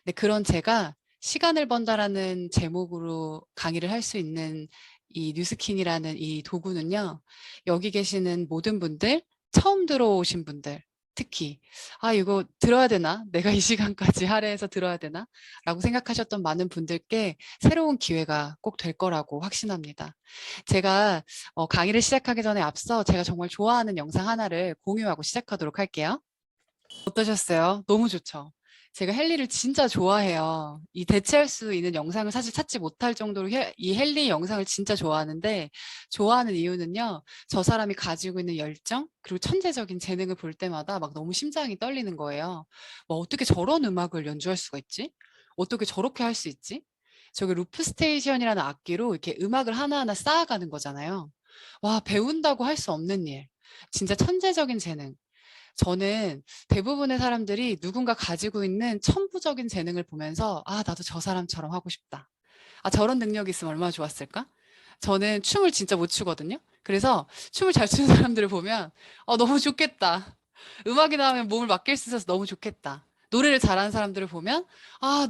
근데 그런 제가 시간을 번다라는 제목으로 강의를 할 수 있는 이 뉴스킨이라는 이 도구는요. 여기 계시는 모든 분들, 처음 들어오신 분들, 특히 이거 들어야 되나? 내가 이 시간까지 할애해서 들어야 되나? 라고 생각하셨던 많은 분들께 새로운 기회가 꼭 될 거라고 확신합니다. 제가 강의를 시작하기 전에 앞서 제가 정말 좋아하는 영상 하나를 공유하고 시작하도록 할게요. 어떠셨어요? 너무 좋죠? 제가 헨리를 진짜 좋아해요. 이 대체할 수 있는 영상을 사실 찾지 못할 정도로 이 헨리 영상을 진짜 좋아하는데, 좋아하는 이유는요, 저 사람이 가지고 있는 열정, 그리고 천재적인 재능을 볼 때마다 막 너무 심장이 떨리는 거예요. 뭐 어떻게 저런 음악을 연주할 수가 있지? 어떻게 저렇게 할 수 있지? 저게 루프 스테이션이라는 악기로 이렇게 음악을 하나하나 쌓아가는 거잖아요. 와, 배운다고 할 수 없는 일. 진짜 천재적인 재능. 저는 대부분의 사람들이 누군가 가지고 있는 천부적인 재능을 보면서 나도 저 사람처럼 하고 싶다. 저런 능력이 있으면 얼마나 좋았을까? 저는 춤을 진짜 못 추거든요. 그래서 춤을 잘 추는 사람들을 보면 너무 좋겠다. 음악이 나오면 몸을 맡길 수 있어서 너무 좋겠다. 노래를 잘하는 사람들을 보면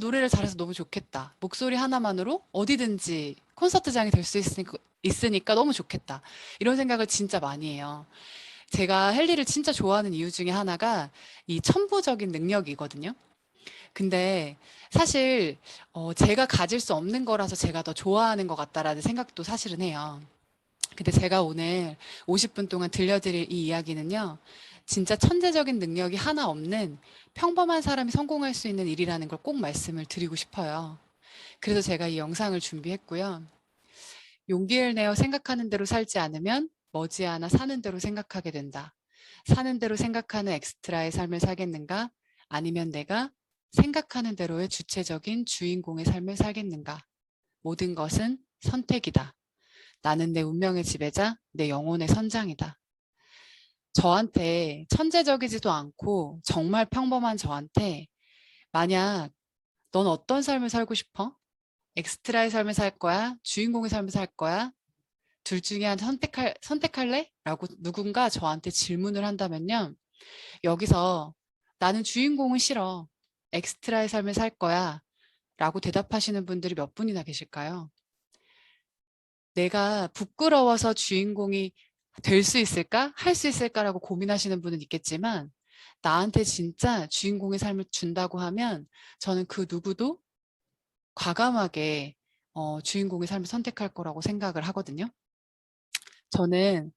노래를 잘해서 너무 좋겠다. 목소리 하나만으로 어디든지 콘서트장이 될 수 있으니까 너무 좋겠다. 이런 생각을 진짜 많이 해요. 제가 헨리를 진짜 좋아하는 이유 중에 하나가 이 천부적인 능력이거든요. 근데 사실 제가 가질 수 없는 거라서 제가 더 좋아하는 것 같다라는 생각도 사실은 해요. 근데 제가 오늘 50분 동안 들려드릴 이 이야기는요. 진짜 천재적인 능력이 하나 없는 평범한 사람이 성공할 수 있는 일이라는 걸 꼭 말씀을 드리고 싶어요. 그래서 제가 이 영상을 준비했고요. 용기를 내어 생각하는 대로 살지 않으면 머지않아 사는 대로 생각하게 된다. 사는 대로 생각하는 엑스트라의 삶을 살겠는가? 아니면 내가 생각하는 대로의 주체적인 주인공의 삶을 살겠는가? 모든 것은 선택이다. 나는 내 운명의 지배자, 내 영혼의 선장이다. 저한테 천재적이지도 않고 정말 평범한 저한테 만약 넌 어떤 삶을 살고 싶어? 엑스트라의 삶을 살 거야? 주인공의 삶을 살 거야? 둘 중에 하나 선택할래? 라고 누군가 저한테 질문을 한다면요. 여기서 나는 주인공은 싫어. 엑스트라의 삶을 살 거야. 라고 대답하시는 분들이 몇 분이나 계실까요? 내가 부끄러워서 주인공이 될 수 있을까? 할 수 있을까라고 고민하시는 분은 있겠지만 나한테 진짜 주인공의 삶을 준다고 하면 저는 그 누구도 과감하게 주인공의 삶을 선택할 거라고 생각을 하거든요. 저는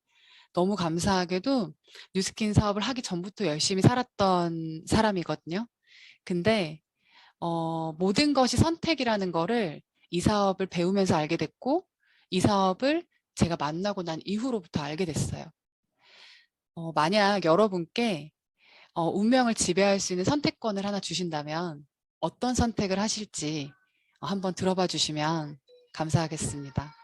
너무 감사하게도 뉴스킨 사업을 하기 전부터 열심히 살았던 사람이거든요. 근데 모든 것이 선택이라는 거를 이 사업을 배우면서 알게 됐고 이 사업을 제가 만나고 난 이후로부터 알게 됐어요. 만약 여러분께 운명을 지배할 수 있는 선택권을 하나 주신다면 어떤 선택을 하실지 한번 들어봐 주시면 감사하겠습니다.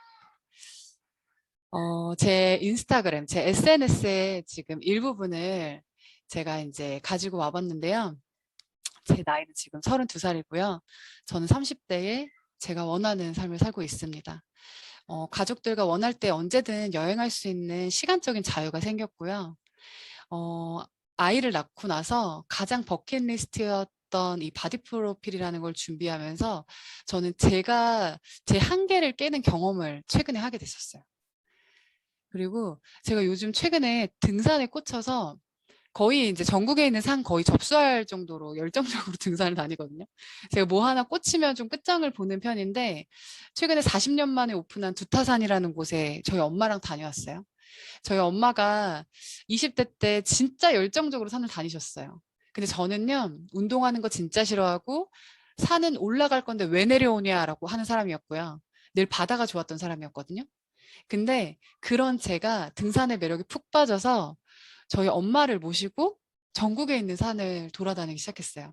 제 인스타그램, 제 SNS에 지금 일부분을 제가 이제 가지고 와봤는데요. 제 나이는 지금 32살이고요. 저는 30대에 제가 원하는 삶을 살고 있습니다. 가족들과 원할 때 언제든 여행할 수 있는 시간적인 자유가 생겼고요. 어, 아이를 낳고 나서 가장 버킷리스트였던 이 바디 프로필이라는 걸 준비하면서 저는 제가 제 한계를 깨는 경험을 최근에 하게 됐었어요. 그리고 제가 요즘 최근에 등산에 꽂혀서 거의 이제 전국에 있는 산 거의 접수할 정도로 열정적으로 등산을 다니거든요. 제가 뭐 하나 꽂히면 좀 끝장을 보는 편인데 최근에 40년 만에 오픈한 두타산이라는 곳에 저희 엄마랑 다녀왔어요. 저희 엄마가 20대 때 진짜 열정적으로 산을 다니셨어요. 근데 저는요, 운동하는 거 진짜 싫어하고 산은 올라갈 건데 왜 내려오냐라고 하는 사람이었고요. 늘 바다가 좋았던 사람이었거든요. 근데 그런 제가 등산의 매력에 푹 빠져서 저희 엄마를 모시고 전국에 있는 산을 돌아다니기 시작했어요.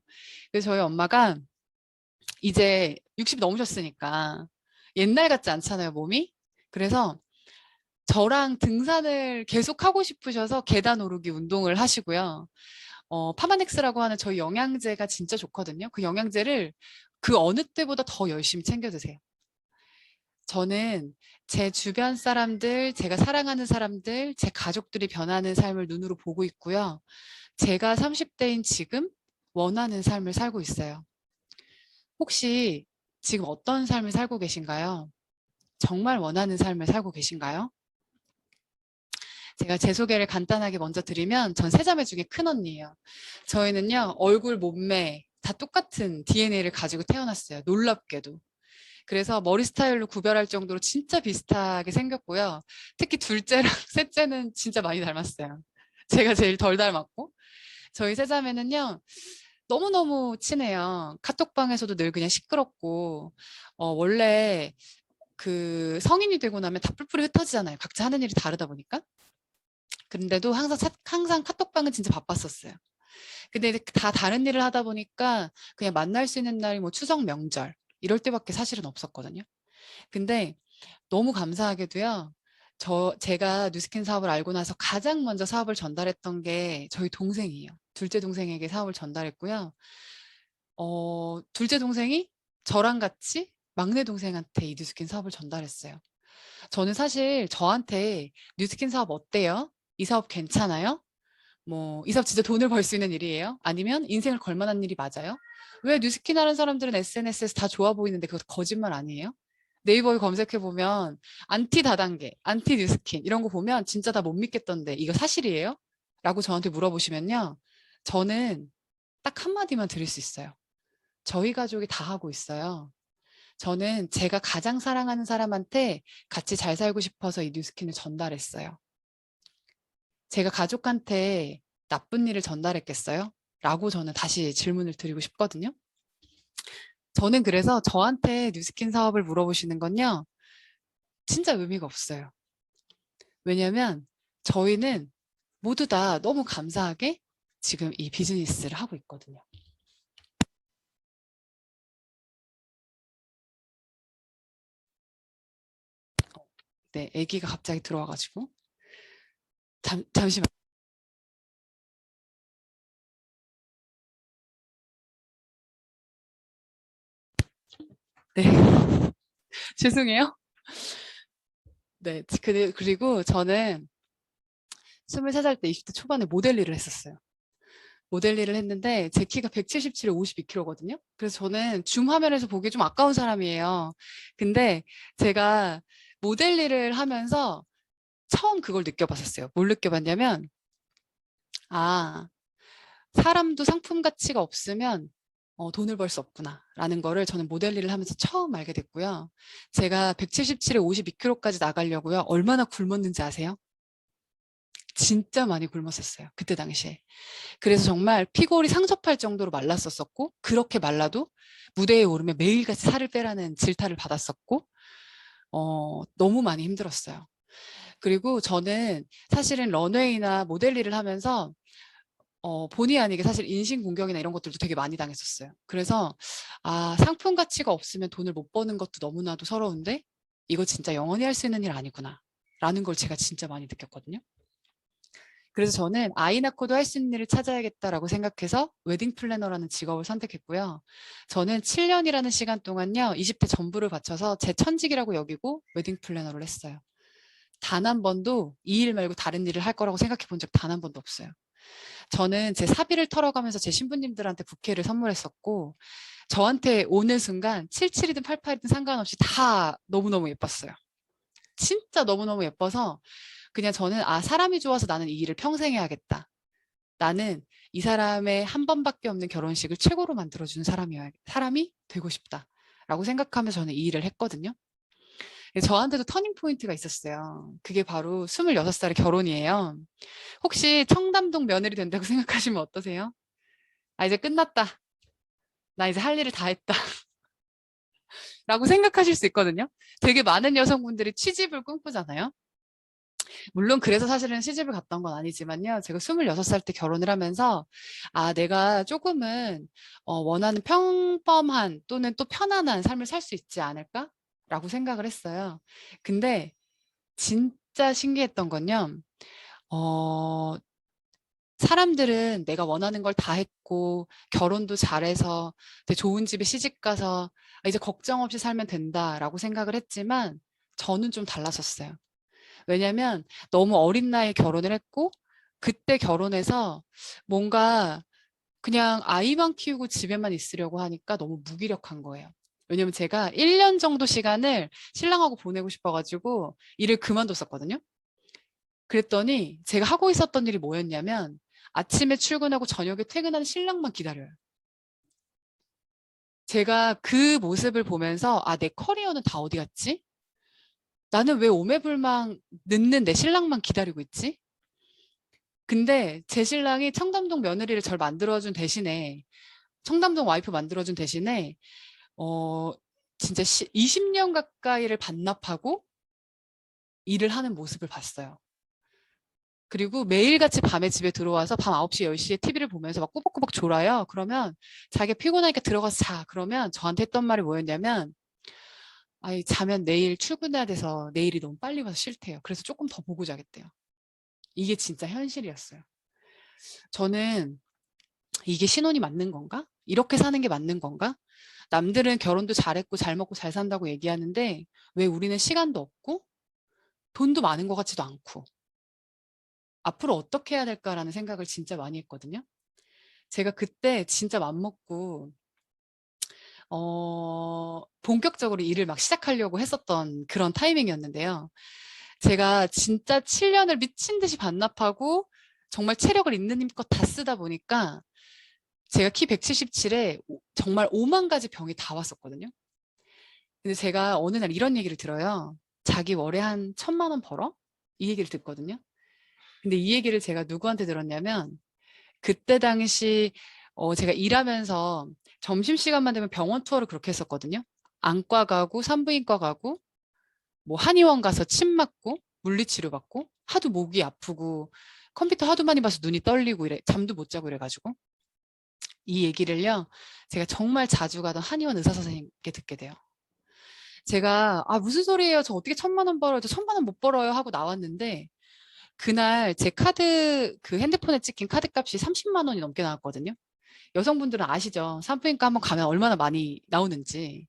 그래서 저희 엄마가 이제 60 넘으셨으니까 옛날 같지 않잖아요, 몸이. 그래서 저랑 등산을 계속 하고 싶으셔서 계단 오르기 운동을 하시고요. 파마넥스라고 하는 저희 영양제가 진짜 좋거든요. 그 영양제를 그 어느 때보다 더 열심히 챙겨 드세요. 저는 제 주변 사람들, 제가 사랑하는 사람들, 제 가족들이 변하는 삶을 눈으로 보고 있고요. 제가 30대인 지금 원하는 삶을 살고 있어요. 혹시 지금 어떤 삶을 살고 계신가요? 정말 원하는 삶을 살고 계신가요? 제가 제 소개를 간단하게 먼저 드리면 전 세 자매 중에 큰 언니예요. 저희는요, 얼굴, 몸매 다 똑같은 DNA를 가지고 태어났어요. 놀랍게도. 그래서 머리 스타일로 구별할 정도로 진짜 비슷하게 생겼고요. 특히 둘째랑 셋째는 진짜 많이 닮았어요. 제가 제일 덜 닮았고. 저희 세 자매는요, 너무너무 친해요. 카톡방에서도 늘 그냥 시끄럽고, 원래 그 성인이 되고 나면 다 뿔뿔이 흩어지잖아요. 각자 하는 일이 다르다 보니까. 그런데도 항상 카톡방은 진짜 바빴었어요. 근데 이제 다 다른 일을 하다 보니까 그냥 만날 수 있는 날이 뭐 추석 명절 이럴 때밖에 사실은 없었거든요. 근데 너무 감사하게도요. 제가 뉴스킨 사업을 알고 나서 가장 먼저 사업을 전달했던 게 저희 동생이에요. 둘째 동생에게 사업을 전달했고요. 둘째 동생이 저랑 같이 막내 동생한테 이 뉴스킨 사업을 전달했어요. 저는 사실 저한테 뉴스킨 사업 어때요? 이 사업 괜찮아요? 뭐, 이 사업 진짜 돈을 벌 수 있는 일이에요? 아니면 인생을 걸 만한 일이 맞아요? 왜 뉴스킨 하는 사람들은 SNS에서 다 좋아 보이는데 그거 거짓말 아니에요? 네이버에 검색해보면 안티 다단계, 안티 뉴스킨 이런 거 보면 진짜 다 못 믿겠던데 이거 사실이에요? 라고 저한테 물어보시면요. 저는 딱 한마디만 드릴 수 있어요. 저희 가족이 다 하고 있어요. 저는 제가 가장 사랑하는 사람한테 같이 잘 살고 싶어서 이 뉴스킨을 전달했어요. 제가 가족한테 나쁜 일을 전달했겠어요? 라고 저는 다시 질문을 드리고 싶거든요. 저는 그래서 저한테 뉴스킨 사업을 물어보시는 건요. 진짜 의미가 없어요. 왜냐하면 저희는 모두 다 너무 감사하게 지금 이 비즈니스를 하고 있거든요. 네, 아기가 갑자기 들어와가지고 잠시만. 네, 죄송해요. 네, 그리고 저는 23살 때 20대 초반에 모델 일을 했었어요. 모델 일을 했는데 제 키가 177에 52kg거든요. 그래서 저는 줌 화면에서 보기 좀 아까운 사람이에요. 근데 제가 모델 일을 하면서 처음 그걸 느껴봤었어요. 뭘 느껴봤냐면 아, 사람도 상품 가치가 없으면 돈을 벌 수 없구나 라는 거를 저는 모델 일을 하면서 처음 알게 됐고요. 제가 177에 52kg까지 나가려고요. 얼마나 굶었는지 아세요? 진짜 많이 굶었었어요. 그때 당시에. 그래서 정말 피골이 상접할 정도로 말랐었고 그렇게 말라도 무대에 오르면 매일같이 살을 빼라는 질타를 받았었고 너무 많이 힘들었어요. 그리고 저는 사실은 런웨이나 모델 일을 하면서 본의 아니게 사실 인신공격이나 이런 것들도 되게 많이 당했었어요. 그래서 아, 상품 가치가 없으면 돈을 못 버는 것도 너무나도 서러운데 이거 진짜 영원히 할 수 있는 일 아니구나 라는 걸 제가 진짜 많이 느꼈거든요. 그래서 저는 아이 낳고도 할 수 있는 일을 찾아야겠다라고 생각해서 웨딩 플래너라는 직업을 선택했고요. 저는 7년이라는 시간 동안요. 20대 전부를 바쳐서 제 천직이라고 여기고 웨딩 플래너를 했어요. 단 한 번도 이 일 말고 다른 일을 할 거라고 생각해 본 적 단 한 번도 없어요. 저는 제 사비를 털어가면서 제 신부님들한테 부케를 선물했었고 저한테 오는 순간 77이든 88이든 상관없이 다 너무너무 예뻤어요. 진짜 너무너무 예뻐서 그냥 저는 아, 사람이 좋아서 나는 이 일을 평생 해야겠다. 나는 이 사람의 한 번밖에 없는 결혼식을 최고로 만들어주는 사람이 되고 싶다. 라고 생각하면서 저는 이 일을 했거든요. 저한테도 터닝 포인트가 있었어요. 그게 바로 26살의 결혼이에요. 혹시 청담동 며느리 된다고 생각하시면 어떠세요? 아, 이제 끝났다. 나 이제 할 일을 다 했다. 라고 생각하실 수 있거든요. 되게 많은 여성분들이 취집을 꿈꾸잖아요. 물론 그래서 사실은 시집을 갔던 건 아니지만요. 제가 26살 때 결혼을 하면서 아, 내가 조금은 원하는 평범한 또는 또 편안한 삶을 살 수 있지 않을까? 라고 생각을 했어요. 근데 진짜 신기했던 건요. 어, 사람들은 내가 원하는 걸 다 했고 결혼도 잘해서 되게 좋은 집에 시집 가서 이제 걱정 없이 살면 된다라고 생각을 했지만 저는 좀 달랐었어요. 왜냐면 너무 어린 나이에 결혼을 했고 그때 결혼해서 뭔가 그냥 아이만 키우고 집에만 있으려고 하니까 너무 무기력한 거예요. 왜냐면 제가 1년 정도 시간을 신랑하고 보내고 싶어가지고 일을 그만뒀었거든요. 그랬더니 제가 하고 있었던 일이 뭐였냐면 아침에 출근하고 저녁에 퇴근하는 신랑만 기다려요. 제가 그 모습을 보면서 아, 내 커리어는 다 어디 갔지? 나는 왜 오매불망 늦는 내 신랑만 기다리고 있지? 근데 제 신랑이 청담동 며느리를 절 만들어준 대신에 청담동 와이프 만들어준 대신에 어 진짜 20년 가까이를 반납하고 일을 하는 모습을 봤어요. 그리고 매일같이 밤에 집에 들어와서 밤 9시, 10시에 TV를 보면서 막 꾸벅꾸벅 졸아요. 그러면 자기가 피곤하니까 들어가서 자. 그러면 저한테 했던 말이 뭐였냐면 아이 자면 내일 출근해야 돼서 내일이 너무 빨리 와서 싫대요. 그래서 조금 더 보고 자겠대요. 이게 진짜 현실이었어요. 저는 이게 신혼이 맞는 건가? 이렇게 사는 게 맞는 건가? 남들은 결혼도 잘했고 잘 먹고 잘 산다고 얘기하는데 왜 우리는 시간도 없고 돈도 많은 것 같지도 않고 앞으로 어떻게 해야 될까라는 생각을 진짜 많이 했거든요. 제가 그때 진짜 맘먹고 본격적으로 일을 막 시작하려고 했었던 그런 타이밍이었는데요. 제가 진짜 7년을 미친 듯이 반납하고 정말 체력을 있는 힘껏 다 쓰다 보니까 제가 키 177에 정말 5만 가지 병이 다 왔었거든요. 근데 제가 어느 날 이런 얘기를 들어요. 자기 월에 한 1,000만 원 벌어? 이 얘기를 듣거든요. 근데 이 얘기를 제가 누구한테 들었냐면 그때 당시 제가 일하면서 점심시간만 되면 병원 투어를 그렇게 했었거든요. 안과 가고 산부인과 가고 뭐 한의원 가서 침 맞고 물리치료 받고 하도 목이 아프고 컴퓨터 하도 많이 봐서 눈이 떨리고 이래 잠도 못 자고 이래가지고 이 얘기를요 제가 정말 자주 가던 한의원 의사 선생님께 듣게 돼요. 제가 아 무슨 소리예요? 저 어떻게 1,000만 원 벌어요? 저 1,000만 원 못 벌어요 하고 나왔는데 그날 제 카드 그 핸드폰에 찍힌 카드 값이 30만 원이 넘게 나왔거든요. 여성분들은 아시죠? 산부인과 한번 가면 얼마나 많이 나오는지.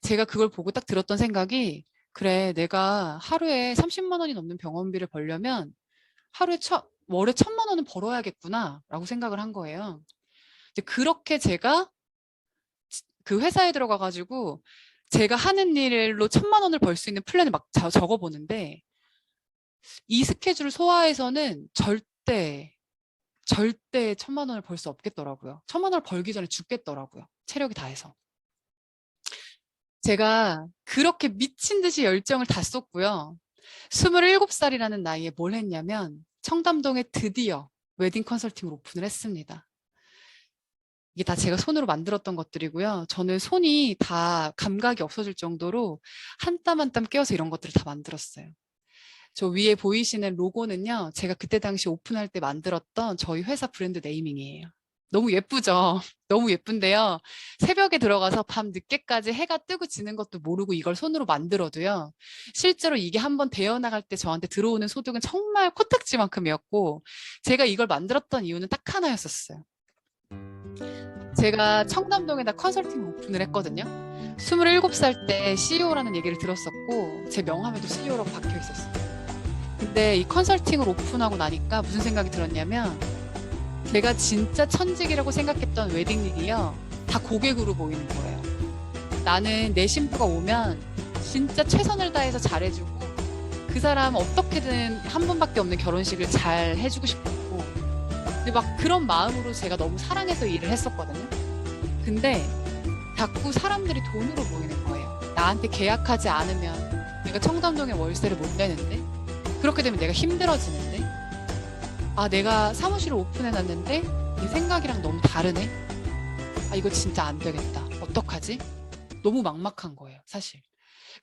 제가 그걸 보고 딱 들었던 생각이 그래 내가 하루에 30만 원이 넘는 병원비를 벌려면 하루에 월에 1,000만 원은 벌어야겠구나 라고 생각을 한 거예요. 이제 그렇게 제가 그 회사에 들어가가지고 제가 하는 일로 1,000만 원을 벌 수 있는 플랜을 막 적어보는데 이 스케줄을 소화해서는 절대 1,000만 원을 벌 수 없겠더라고요. 1,000만 원을 벌기 전에 죽겠더라고요. 체력이 다해서. 제가 그렇게 미친 듯이 열정을 다 쏟고요. 27살이라는 나이에 뭘 했냐면 청담동에 드디어 웨딩 컨설팅을 오픈을 했습니다. 이게 다 제가 손으로 만들었던 것들이고요. 저는 손이 다 감각이 없어질 정도로 한 땀 한 땀 깨워서 이런 것들을 다 만들었어요. 저 위에 보이시는 로고는요. 제가 그때 당시 오픈할 때 만들었던 저희 회사 브랜드 네이밍이에요. 너무 예쁘죠? 너무 예쁜데요. 새벽에 들어가서 밤 늦게까지 해가 뜨고 지는 것도 모르고 이걸 손으로 만들어도요. 실제로 이게 한번 대여나갈 때 저한테 들어오는 소득은 정말 코딱지만큼이었고 제가 이걸 만들었던 이유는 딱 하나였었어요. 제가 청담동에다 컨설팅 오픈을 했거든요. 27살 때 CEO라는 얘기를 들었었고 제 명함에도 CEO라고 박혀 있었어요. 근데 이 컨설팅을 오픈하고 나니까 무슨 생각이 들었냐면 제가 진짜 천직이라고 생각했던 웨딩일이요. 다 고객으로 보이는 거예요. 나는 내 신부가 오면 진짜 최선을 다해서 잘해주고 그 사람 어떻게든 한 번밖에 없는 결혼식을 잘 해주고 싶었고 근데 막 그런 마음으로 제가 너무 사랑해서 일을 했었거든요. 근데 자꾸 사람들이 돈으로 보이는 거예요. 나한테 계약하지 않으면 내가 청담동에 월세를 못 내는데 그렇게 되면 내가 힘들어지는데 아 내가 사무실을 오픈해놨는데 내 생각이랑 너무 다르네. 아 이거 진짜 안 되겠다. 어떡하지? 너무 막막한 거예요 사실.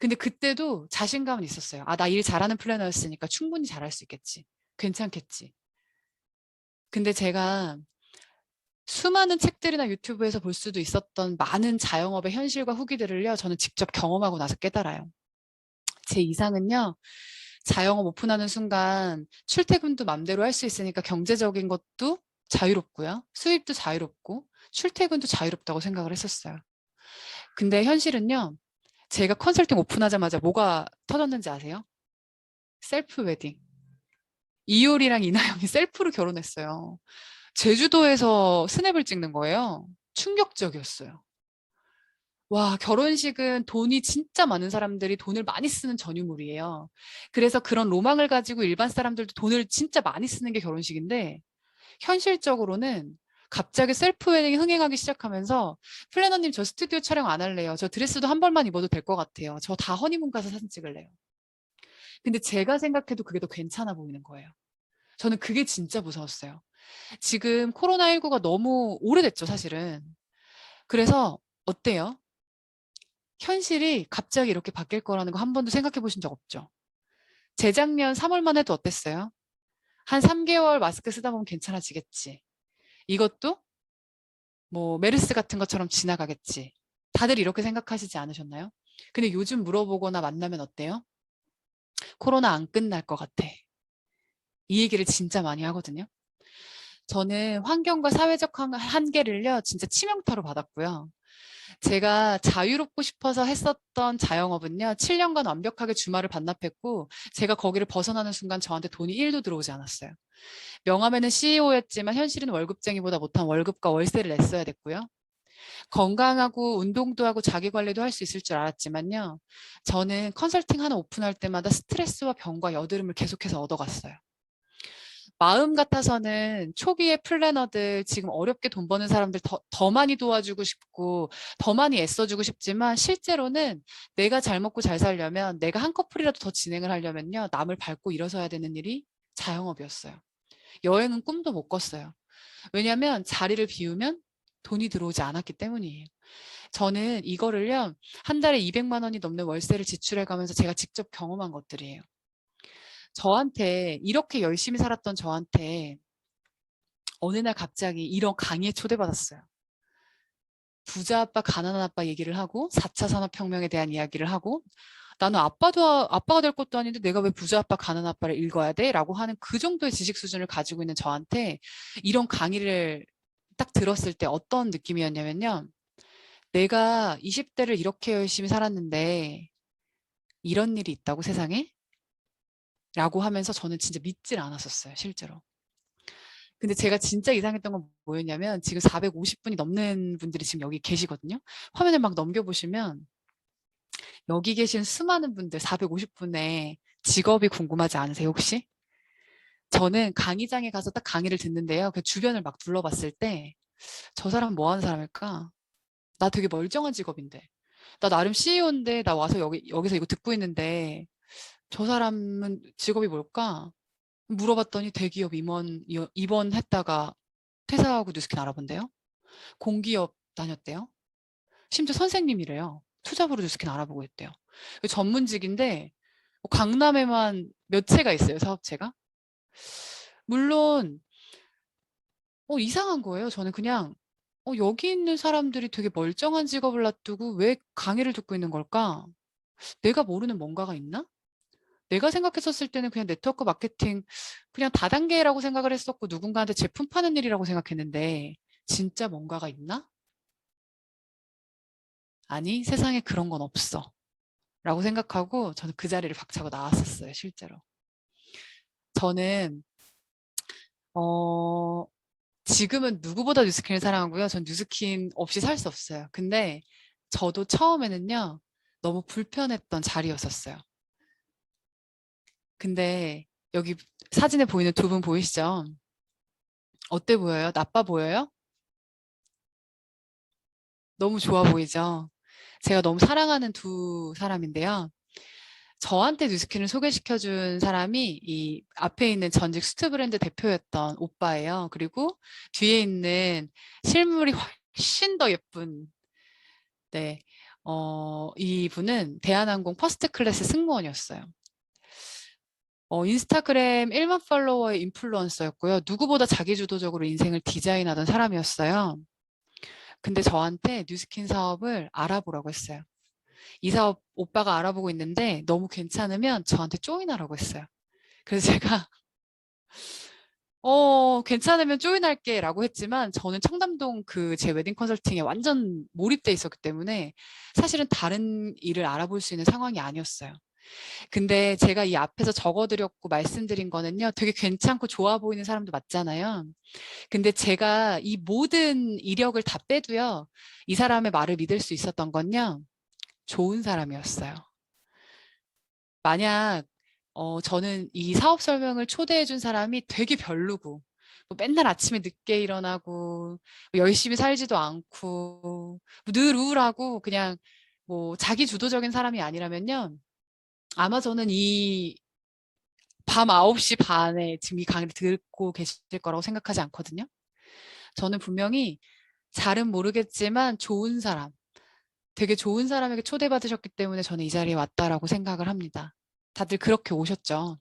근데 그때도 자신감은 있었어요. 아 나 일 잘하는 플래너였으니까 충분히 잘할 수 있겠지. 괜찮겠지. 근데 제가 수많은 책들이나 유튜브에서 볼 수도 있었던 많은 자영업의 현실과 후기들을요. 저는 직접 경험하고 나서 깨달아요. 제 이상은요. 자영업 오픈하는 순간 출퇴근도 맘대로 할 수 있으니까 경제적인 것도 자유롭고요. 수입도 자유롭고 출퇴근도 자유롭다고 생각을 했었어요. 근데 현실은요. 제가 컨설팅 오픈하자마자 뭐가 터졌는지 아세요? 셀프 웨딩. 이효리랑 이나영이 셀프로 결혼했어요. 제주도에서 스냅을 찍는 거예요. 충격적이었어요. 와, 결혼식은 돈이 진짜 많은 사람들이 돈을 많이 쓰는 전유물이에요. 그래서 그런 로망을 가지고 일반 사람들도 돈을 진짜 많이 쓰는 게 결혼식인데, 현실적으로는 갑자기 셀프 웨딩이 흥행하기 시작하면서 플래너님 저 스튜디오 촬영 안 할래요. 저 드레스도 한 벌만 입어도 될 것 같아요. 저 다 허니문 가서 사진 찍을래요. 근데 제가 생각해도 그게 더 괜찮아 보이는 거예요. 저는 그게 진짜 무서웠어요. 지금 코로나19가 너무 오래됐죠, 사실은. 그래서 어때요? 현실이 갑자기 이렇게 바뀔 거라는 거 한 번도 생각해 보신 적 없죠? 재작년 3월만 해도 어땠어요? 한 3개월 마스크 쓰다 보면 괜찮아지겠지. 이것도 뭐 메르스 같은 것처럼 지나가겠지. 다들 이렇게 생각하시지 않으셨나요? 근데 요즘 물어보거나 만나면 어때요? 코로나 안 끝날 것 같아. 이 얘기를 진짜 많이 하거든요. 저는 환경과 사회적 한계를요, 진짜 치명타로 받았고요. 제가 자유롭고 싶어서 했었던 자영업은요, 7년간 완벽하게 주말을 반납했고, 제가 거기를 벗어나는 순간 저한테 돈이 1도 들어오지 않았어요. 명함에는 CEO였지만 현실은 월급쟁이보다 못한 월급과 월세를 냈어야 됐고요. 건강하고 운동도 하고 자기 관리도 할 수 있을 줄 알았지만요. 저는 컨설팅 하나 오픈할 때마다 스트레스와 병과 여드름을 계속해서 얻어갔어요. 마음 같아서는 초기에 플래너들 지금 어렵게 돈 버는 사람들 더 많이 도와주고 싶고 더 많이 애써주고 싶지만 실제로는 내가 잘 먹고 잘 살려면 내가 한 커플이라도 더 진행을 하려면요. 남을 밟고 일어서야 되는 일이 자영업이었어요. 여행은 꿈도 못 꿨어요. 왜냐하면 자리를 비우면 돈이 들어오지 않았기 때문이에요. 저는 이거를요. 한 달에 200만 원이 넘는 월세를 지출해 가면서 제가 직접 경험한 것들이에요. 저한테 이렇게 열심히 살았던 저한테 어느 날 갑자기 이런 강의에 초대받았어요. 부자 아빠, 가난한 아빠 얘기를 하고 4차 산업혁명에 대한 이야기를 하고 나는 아빠가 될 것도 아닌데 내가 왜 부자 아빠, 가난한 아빠를 읽어야 돼? 라고 하는 그 정도의 지식 수준을 가지고 있는 저한테 이런 강의를 딱 들었을 때 어떤 느낌이었냐면요. 내가 20대를 이렇게 열심히 살았는데 이런 일이 있다고 세상에? 라고 하면서 저는 진짜 믿질 않았었어요, 실제로. 근데 제가 진짜 이상했던 건 뭐였냐면 지금 450분이 넘는 분들이 지금 여기 계시거든요. 화면을 막 넘겨보시면 여기 계신 수많은 분들 450분의 직업이 궁금하지 않으세요, 혹시? 저는 강의장에 가서 딱 강의를 듣는데요. 그 주변을 막 둘러봤을 때 저 사람 뭐 하는 사람일까? 나 되게 멀쩡한 직업인데. 나 나름 CEO인데 나 와서 여기서 이거 듣고 있는데 저 사람은 직업이 뭘까? 물어봤더니 대기업 입원했다가 퇴사하고 뉴스킨 알아본대요. 공기업 다녔대요. 심지어 선생님이래요. 투잡으로 뉴스킨 알아보고 있대요. 전문직인데 강남에만 몇 채가 있어요, 사업체가. 물론 이상한 거예요. 저는 그냥 여기 있는 사람들이 되게 멀쩡한 직업을 놔두고 왜 강의를 듣고 있는 걸까? 내가 모르는 뭔가가 있나? 내가 생각했었을 때는 그냥 네트워크 마케팅 그냥 다단계라고 생각을 했었고 누군가한테 제품 파는 일이라고 생각했는데 진짜 뭔가가 있나? 아니, 세상에 그런 건 없어. 라고 생각하고 저는 그 자리를 박차고 나왔었어요, 실제로. 저는 어, 지금은 누구보다 뉴스킨을 사랑하고요. 전 뉴스킨 없이 살 수 없어요. 근데 저도 처음에는요, 너무 불편했던 자리였었어요. 근데 여기 사진에 보이는 두 분 보이시죠? 어때 보여요? 나빠 보여요? 너무 좋아 보이죠? 제가 너무 사랑하는 두 사람인데요. 저한테 뉴스킨을 소개시켜준 사람이 이 앞에 있는 전직 수트 브랜드 대표였던 오빠예요. 그리고 뒤에 있는 실물이 훨씬 더 예쁜, 네, 이분은 대한항공 퍼스트 클래스 승무원이었어요. 인스타그램 1만 팔로워의 인플루언서였고요. 누구보다 자기주도적으로 인생을 디자인하던 사람이었어요. 근데 저한테 뉴스킨 사업을 알아보라고 했어요. 이 사업 오빠가 알아보고 있는데 너무 괜찮으면 저한테 조인하라고 했어요. 그래서 제가 괜찮으면 조인할게 라고 했지만 저는 청담동 그 제 웨딩 컨설팅에 완전 몰입돼 있었기 때문에 사실은 다른 일을 알아볼 수 있는 상황이 아니었어요. 근데 제가 이 앞에서 적어드렸고 말씀드린 거는요, 되게 괜찮고 좋아 보이는 사람도 맞잖아요. 근데 제가 이 모든 이력을 다 빼도요, 이 사람의 말을 믿을 수 있었던 건요, 좋은 사람이었어요. 만약 저는 이 사업 설명을 초대해 준 사람이 되게 별로고, 뭐 맨날 아침에 늦게 일어나고, 뭐 열심히 살지도 않고, 뭐 늘 우울하고, 그냥 뭐 자기 주도적인 사람이 아니라면요, 아마 저는 이 밤 9시 반에 지금 이 강의를 듣고 계실 거라고 생각하지 않거든요. 저는 분명히 잘은 모르겠지만 좋은 사람, 되게 좋은 사람에게 초대받으셨기 때문에 저는 이 자리에 왔다라고 생각을 합니다. 다들 그렇게 오셨죠.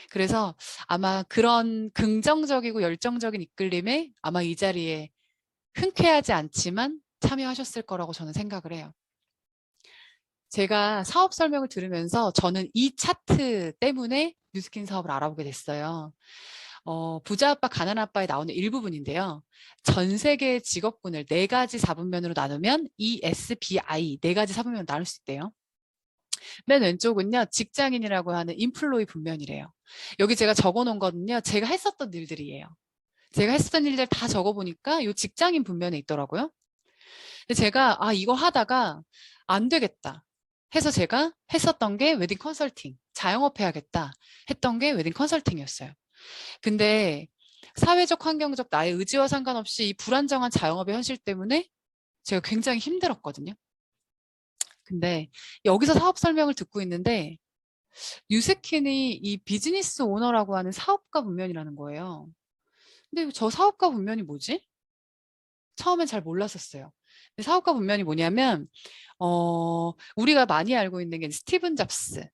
그래서 아마 그런 긍정적이고 열정적인 이끌림에 아마 이 자리에 흔쾌하지 않지만 참여하셨을 거라고 저는 생각을 해요. 제가 사업 설명을 들으면서 저는 이 차트 때문에 뉴스킨 사업을 알아보게 됐어요. 부자 아빠, 가난 아빠에 나오는 일부분인데요. 전 세계 직업군을 4가지 사분면으로 나누면 ESBI 4가지 사분면으로 나눌 수 있대요. 맨 왼쪽은요, 직장인이라고 하는 인플로이 분면이래요. 여기 제가 적어놓은 거는요, 제가 했었던 일들이에요. 제가 했었던 일들 다 적어보니까 이 직장인 분면에 있더라고요. 근데 제가 이거 하다가 안 되겠다 해서 제가 했었던 게 웨딩 컨설팅, 자영업 해야겠다 했던 게 웨딩 컨설팅이었어요. 근데 사회적, 환경적 나의 의지와 상관없이 이 불안정한 자영업의 현실 때문에 제가 굉장히 힘들었거든요. 근데 여기서 사업 설명을 듣고 있는데 뉴스킨이 이 비즈니스 오너라고 하는 사업가 분면이라는 거예요. 근데 저 사업가 분면이 뭐지? 처음엔 잘 몰랐었어요. 근데 사업가 분면이 뭐냐면 우리가 많이 알고 있는 게 스티븐 잡스를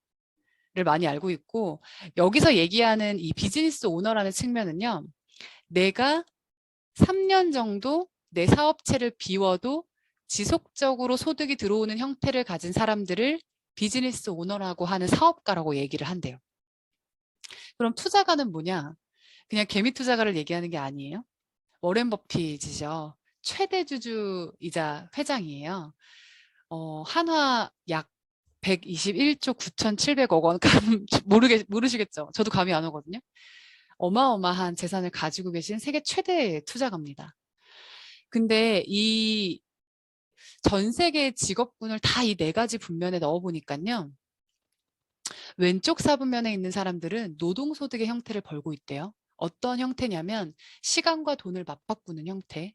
많이 알고 있고, 여기서 얘기하는 이 비즈니스 오너라는 측면은요, 내가 3년 정도 내 사업체를 비워도 지속적으로 소득이 들어오는 형태를 가진 사람들을 비즈니스 오너라고 하는 사업가라고 얘기를 한대요. 그럼 투자가는 뭐냐? 그냥 개미 투자가를 얘기하는 게 아니에요. 워렌 버핏이죠. 최대 주주이자 회장이에요. 한화 약 121조 9,700억 원. 모르시겠죠? 저도 감이 안 오거든요. 어마어마한 재산을 가지고 계신 세계 최대 투자가입니다. 근데 이 전 세계 직업군을 다 이 4가지 분면에 넣어보니까요. 왼쪽 사분면에 있는 사람들은 노동소득의 형태를 벌고 있대요. 어떤 형태냐면 시간과 돈을 맞바꾸는 형태.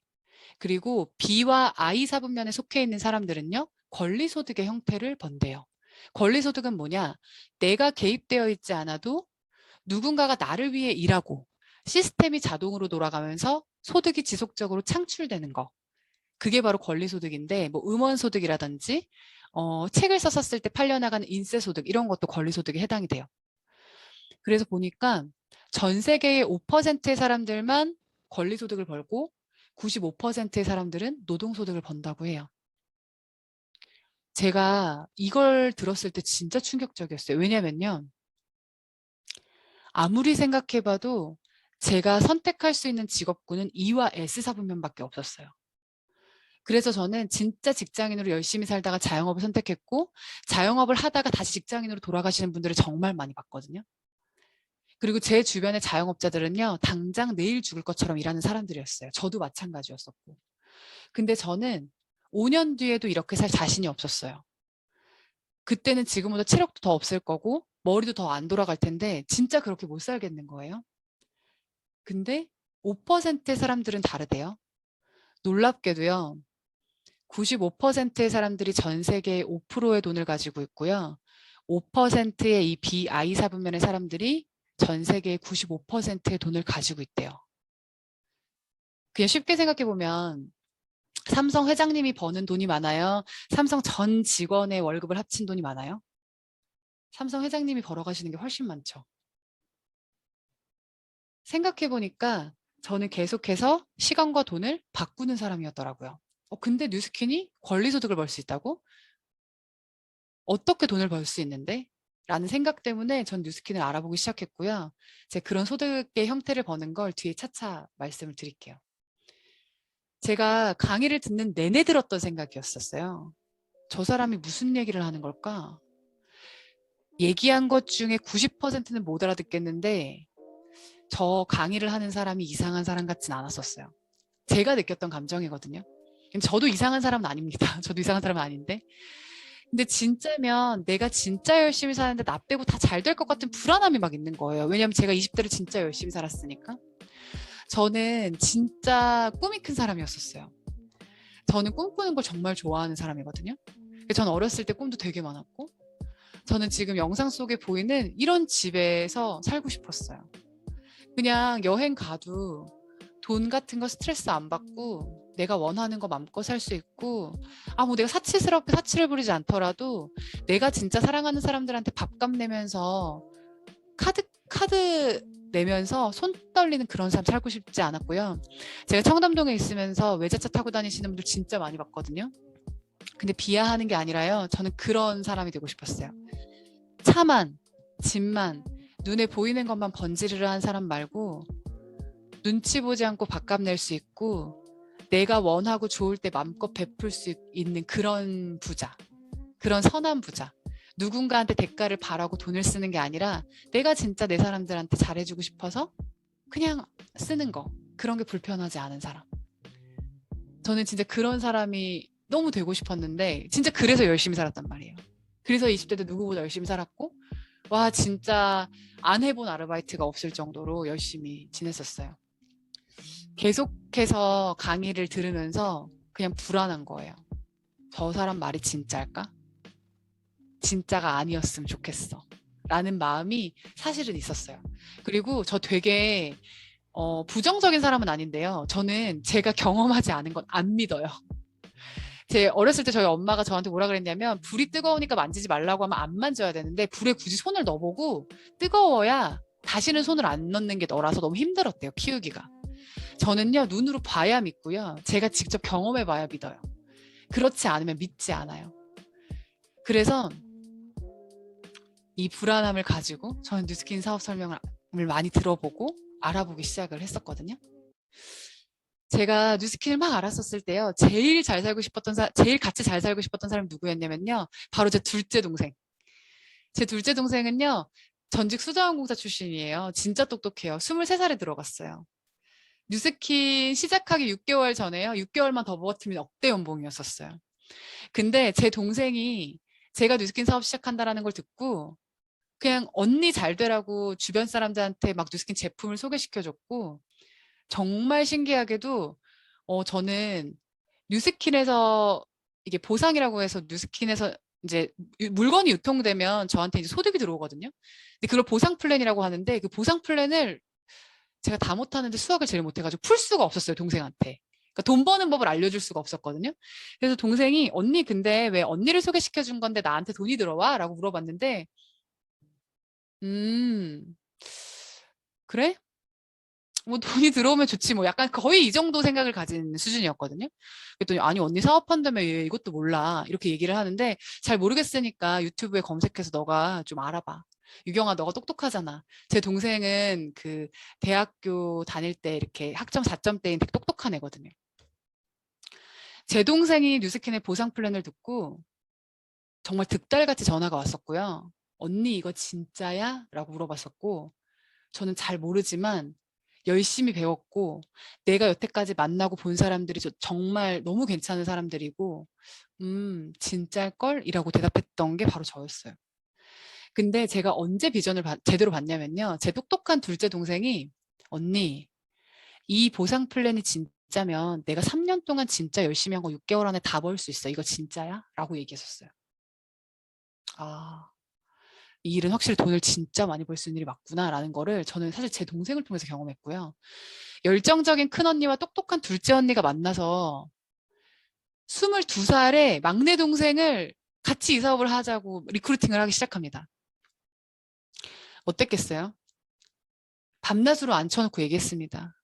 그리고 B와 I 사분면에 속해 있는 사람들은요, 권리소득의 형태를 번대요. 권리소득은 뭐냐? 내가 개입되어 있지 않아도 누군가가 나를 위해 일하고 시스템이 자동으로 돌아가면서 소득이 지속적으로 창출되는 거. 그게 바로 권리소득인데, 뭐 음원소득이라든지 책을 썼을 때 팔려나가는 인쇄소득, 이런 것도 권리소득에 해당이 돼요. 그래서 보니까 전 세계의 5%의 사람들만 권리소득을 벌고 95%의 사람들은 노동소득을 번다고 해요. 제가 이걸 들었을 때 진짜 충격적이었어요. 왜냐면요, 아무리 생각해봐도 제가 선택할 수 있는 직업군은 E와 S 사분면밖에 없었어요. 그래서 저는 진짜 직장인으로 열심히 살다가 자영업을 선택했고, 자영업을 하다가 다시 직장인으로 돌아가시는 분들을 정말 많이 봤거든요. 그리고 제 주변의 자영업자들은요, 당장 내일 죽을 것처럼 일하는 사람들이었어요. 저도 마찬가지였었고. 근데 저는 5년 뒤에도 이렇게 살 자신이 없었어요. 그때는 지금보다 체력도 더 없을 거고 머리도 더 안 돌아갈 텐데 진짜 그렇게 못 살겠는 거예요. 근데 5%의 사람들은 다르대요. 놀랍게도요. 95%의 사람들이 전 세계의 5%의 돈을 가지고 있고요. 5%의 이 BI 사분면의 사람들이 전 세계의 95%의 돈을 가지고 있대요. 그냥 쉽게 생각해 보면 삼성 회장님이 버는 돈이 많아요? 삼성 전 직원의 월급을 합친 돈이 많아요? 삼성 회장님이 벌어가시는 게 훨씬 많죠. 생각해 보니까 저는 계속해서 시간과 돈을 바꾸는 사람이었더라고요. 근데 뉴스킨이 권리소득을 벌 수 있다고? 어떻게 돈을 벌 수 있는데? 라는 생각 때문에 전 뉴스킨을 알아보기 시작했고요. 제가 그런 소득의 형태를 버는 걸 뒤에 차차 말씀을 드릴게요. 제가 강의를 듣는 내내 들었던 생각이었었어요. 저 사람이 무슨 얘기를 하는 걸까? 얘기한 것 중에 90%는 못 알아듣겠는데 저 강의를 하는 사람이 이상한 사람 같진 않았었어요. 제가 느꼈던 감정이거든요. 저도 이상한 사람은 아닙니다. 저도 이상한 사람은 아닌데. 근데 진짜면 내가 진짜 열심히 사는데 나 빼고 다 잘 될 것 같은 불안함이 막 있는 거예요. 왜냐면 제가 20대를 진짜 열심히 살았으니까. 저는 진짜 꿈이 큰 사람이었었어요. 저는 꿈꾸는 걸 정말 좋아하는 사람이거든요. 저는 어렸을 때 꿈도 되게 많았고 저는 지금 영상 속에 보이는 이런 집에서 살고 싶었어요. 그냥 여행 가도 돈 같은 거 스트레스 안 받고 내가 원하는 거 마음껏 살 수 있고 뭐 내가 사치스럽게 사치를 부리지 않더라도 내가 진짜 사랑하는 사람들한테 밥값 내면서 카드 내면서 손 떨리는 그런 삶 살고 싶지 않았고요. 제가 청담동에 있으면서 외제차 타고 다니시는 분들 진짜 많이 봤거든요. 근데 비하하는 게 아니라요. 저는 그런 사람이 되고 싶었어요. 차만, 집만, 눈에 보이는 것만 번지르르 한 사람 말고 눈치 보지 않고 밥값 낼 수 있고 내가 원하고 좋을 때 마음껏 베풀 수 있는 그런 부자, 그런 선한 부자. 누군가한테 대가를 바라고 돈을 쓰는 게 아니라 내가 진짜 내 사람들한테 잘해주고 싶어서 그냥 쓰는 거. 그런 게 불편하지 않은 사람. 저는 진짜 그런 사람이 너무 되고 싶었는데 진짜 그래서 열심히 살았단 말이에요. 그래서 20대 때 누구보다 열심히 살았고 와 진짜 안 해본 아르바이트가 없을 정도로 열심히 지냈었어요. 계속해서 강의를 들으면서 그냥 불안한 거예요. 저 사람 말이 진짜일까? 진짜가 아니었으면 좋겠어. 라는 마음이 사실은 있었어요. 그리고 저 되게 부정적인 사람은 아닌데요. 저는 제가 경험하지 않은 건 안 믿어요. 제 어렸을 때 저희 엄마가 저한테 뭐라 그랬냐면 불이 뜨거우니까 만지지 말라고 하면 안 만져야 되는데 불에 굳이 손을 넣어보고 뜨거워야 다시는 손을 안 넣는 게 너라서 너무 힘들었대요. 키우기가. 저는요. 눈으로 봐야 믿고요. 제가 직접 경험해 봐야 믿어요. 그렇지 않으면 믿지 않아요. 그래서 이 불안함을 가지고 저는 뉴스킨 사업 설명을 많이 들어보고 알아보기 시작을 했었거든요. 제가 뉴스킨을 막 알았었을 때요. 제일 같이 잘 살고 싶었던 사람이 누구였냐면요. 바로 제 둘째 동생. 제 둘째 동생은요. 전직 수자원공사 출신이에요. 진짜 똑똑해요. 23살에 들어갔어요. 뉴스킨 시작하기 6개월 전에요. 6개월만 더 버티면 억대 연봉이었었어요. 근데 제 동생이 제가 뉴스킨 사업 시작한다라는 걸 듣고 그냥 언니 잘 되라고 주변 사람들한테 막 뉴스킨 제품을 소개시켜줬고 정말 신기하게도 저는 뉴스킨에서 이게 보상이라고 해서 뉴스킨에서 이제 물건이 유통되면 저한테 이제 소득이 들어오거든요. 근데 그걸 보상 플랜이라고 하는데 그 보상 플랜을 제가 다 못하는데 수학을 제일 못해가지고 풀 수가 없었어요, 동생한테. 그러니까 돈 버는 법을 알려줄 수가 없었거든요. 그래서 동생이 언니 근데 왜 언니를 소개시켜준 건데 나한테 돈이 들어와? 라고 물어봤는데 그래? 뭐 돈이 들어오면 좋지 뭐 약간 거의 이 정도 생각을 가진 수준이었거든요. 그랬더니 아니 언니 사업한다며 얘 이것도 몰라 이렇게 얘기를 하는데 잘 모르겠으니까 유튜브에 검색해서 너가 좀 알아봐. 유경아 너가 똑똑하잖아. 제 동생은 그 대학교 다닐 때 이렇게 학점 4점대인 되게 똑똑한 애거든요. 제 동생이 뉴스킨의 보상 플랜을 듣고 정말 득달같이 전화가 왔었고요. 언니 이거 진짜야? 라고 물어봤었고 저는 잘 모르지만 열심히 배웠고 내가 여태까지 만나고 본 사람들이 정말 너무 괜찮은 사람들이고 진짜일걸? 이라고 대답했던 게 바로 저였어요. 근데 제가 언제 비전을 제대로 봤냐면요. 제 똑똑한 둘째 동생이 언니 이 보상 플랜이 진짜면 내가 3년 동안 진짜 열심히 한 거 6개월 안에 다 벌 수 있어. 이거 진짜야? 라고 얘기했었어요. 이 일은 확실히 돈을 진짜 많이 벌 수 있는 일이 맞구나라는 거를 저는 사실 제 동생을 통해서 경험했고요. 열정적인 큰언니와 똑똑한 둘째 언니가 만나서 22살에 막내 동생을 같이 이 사업을 하자고 리크루팅을 하기 시작합니다. 어땠겠어요? 밤낮으로 앉혀놓고 얘기했습니다.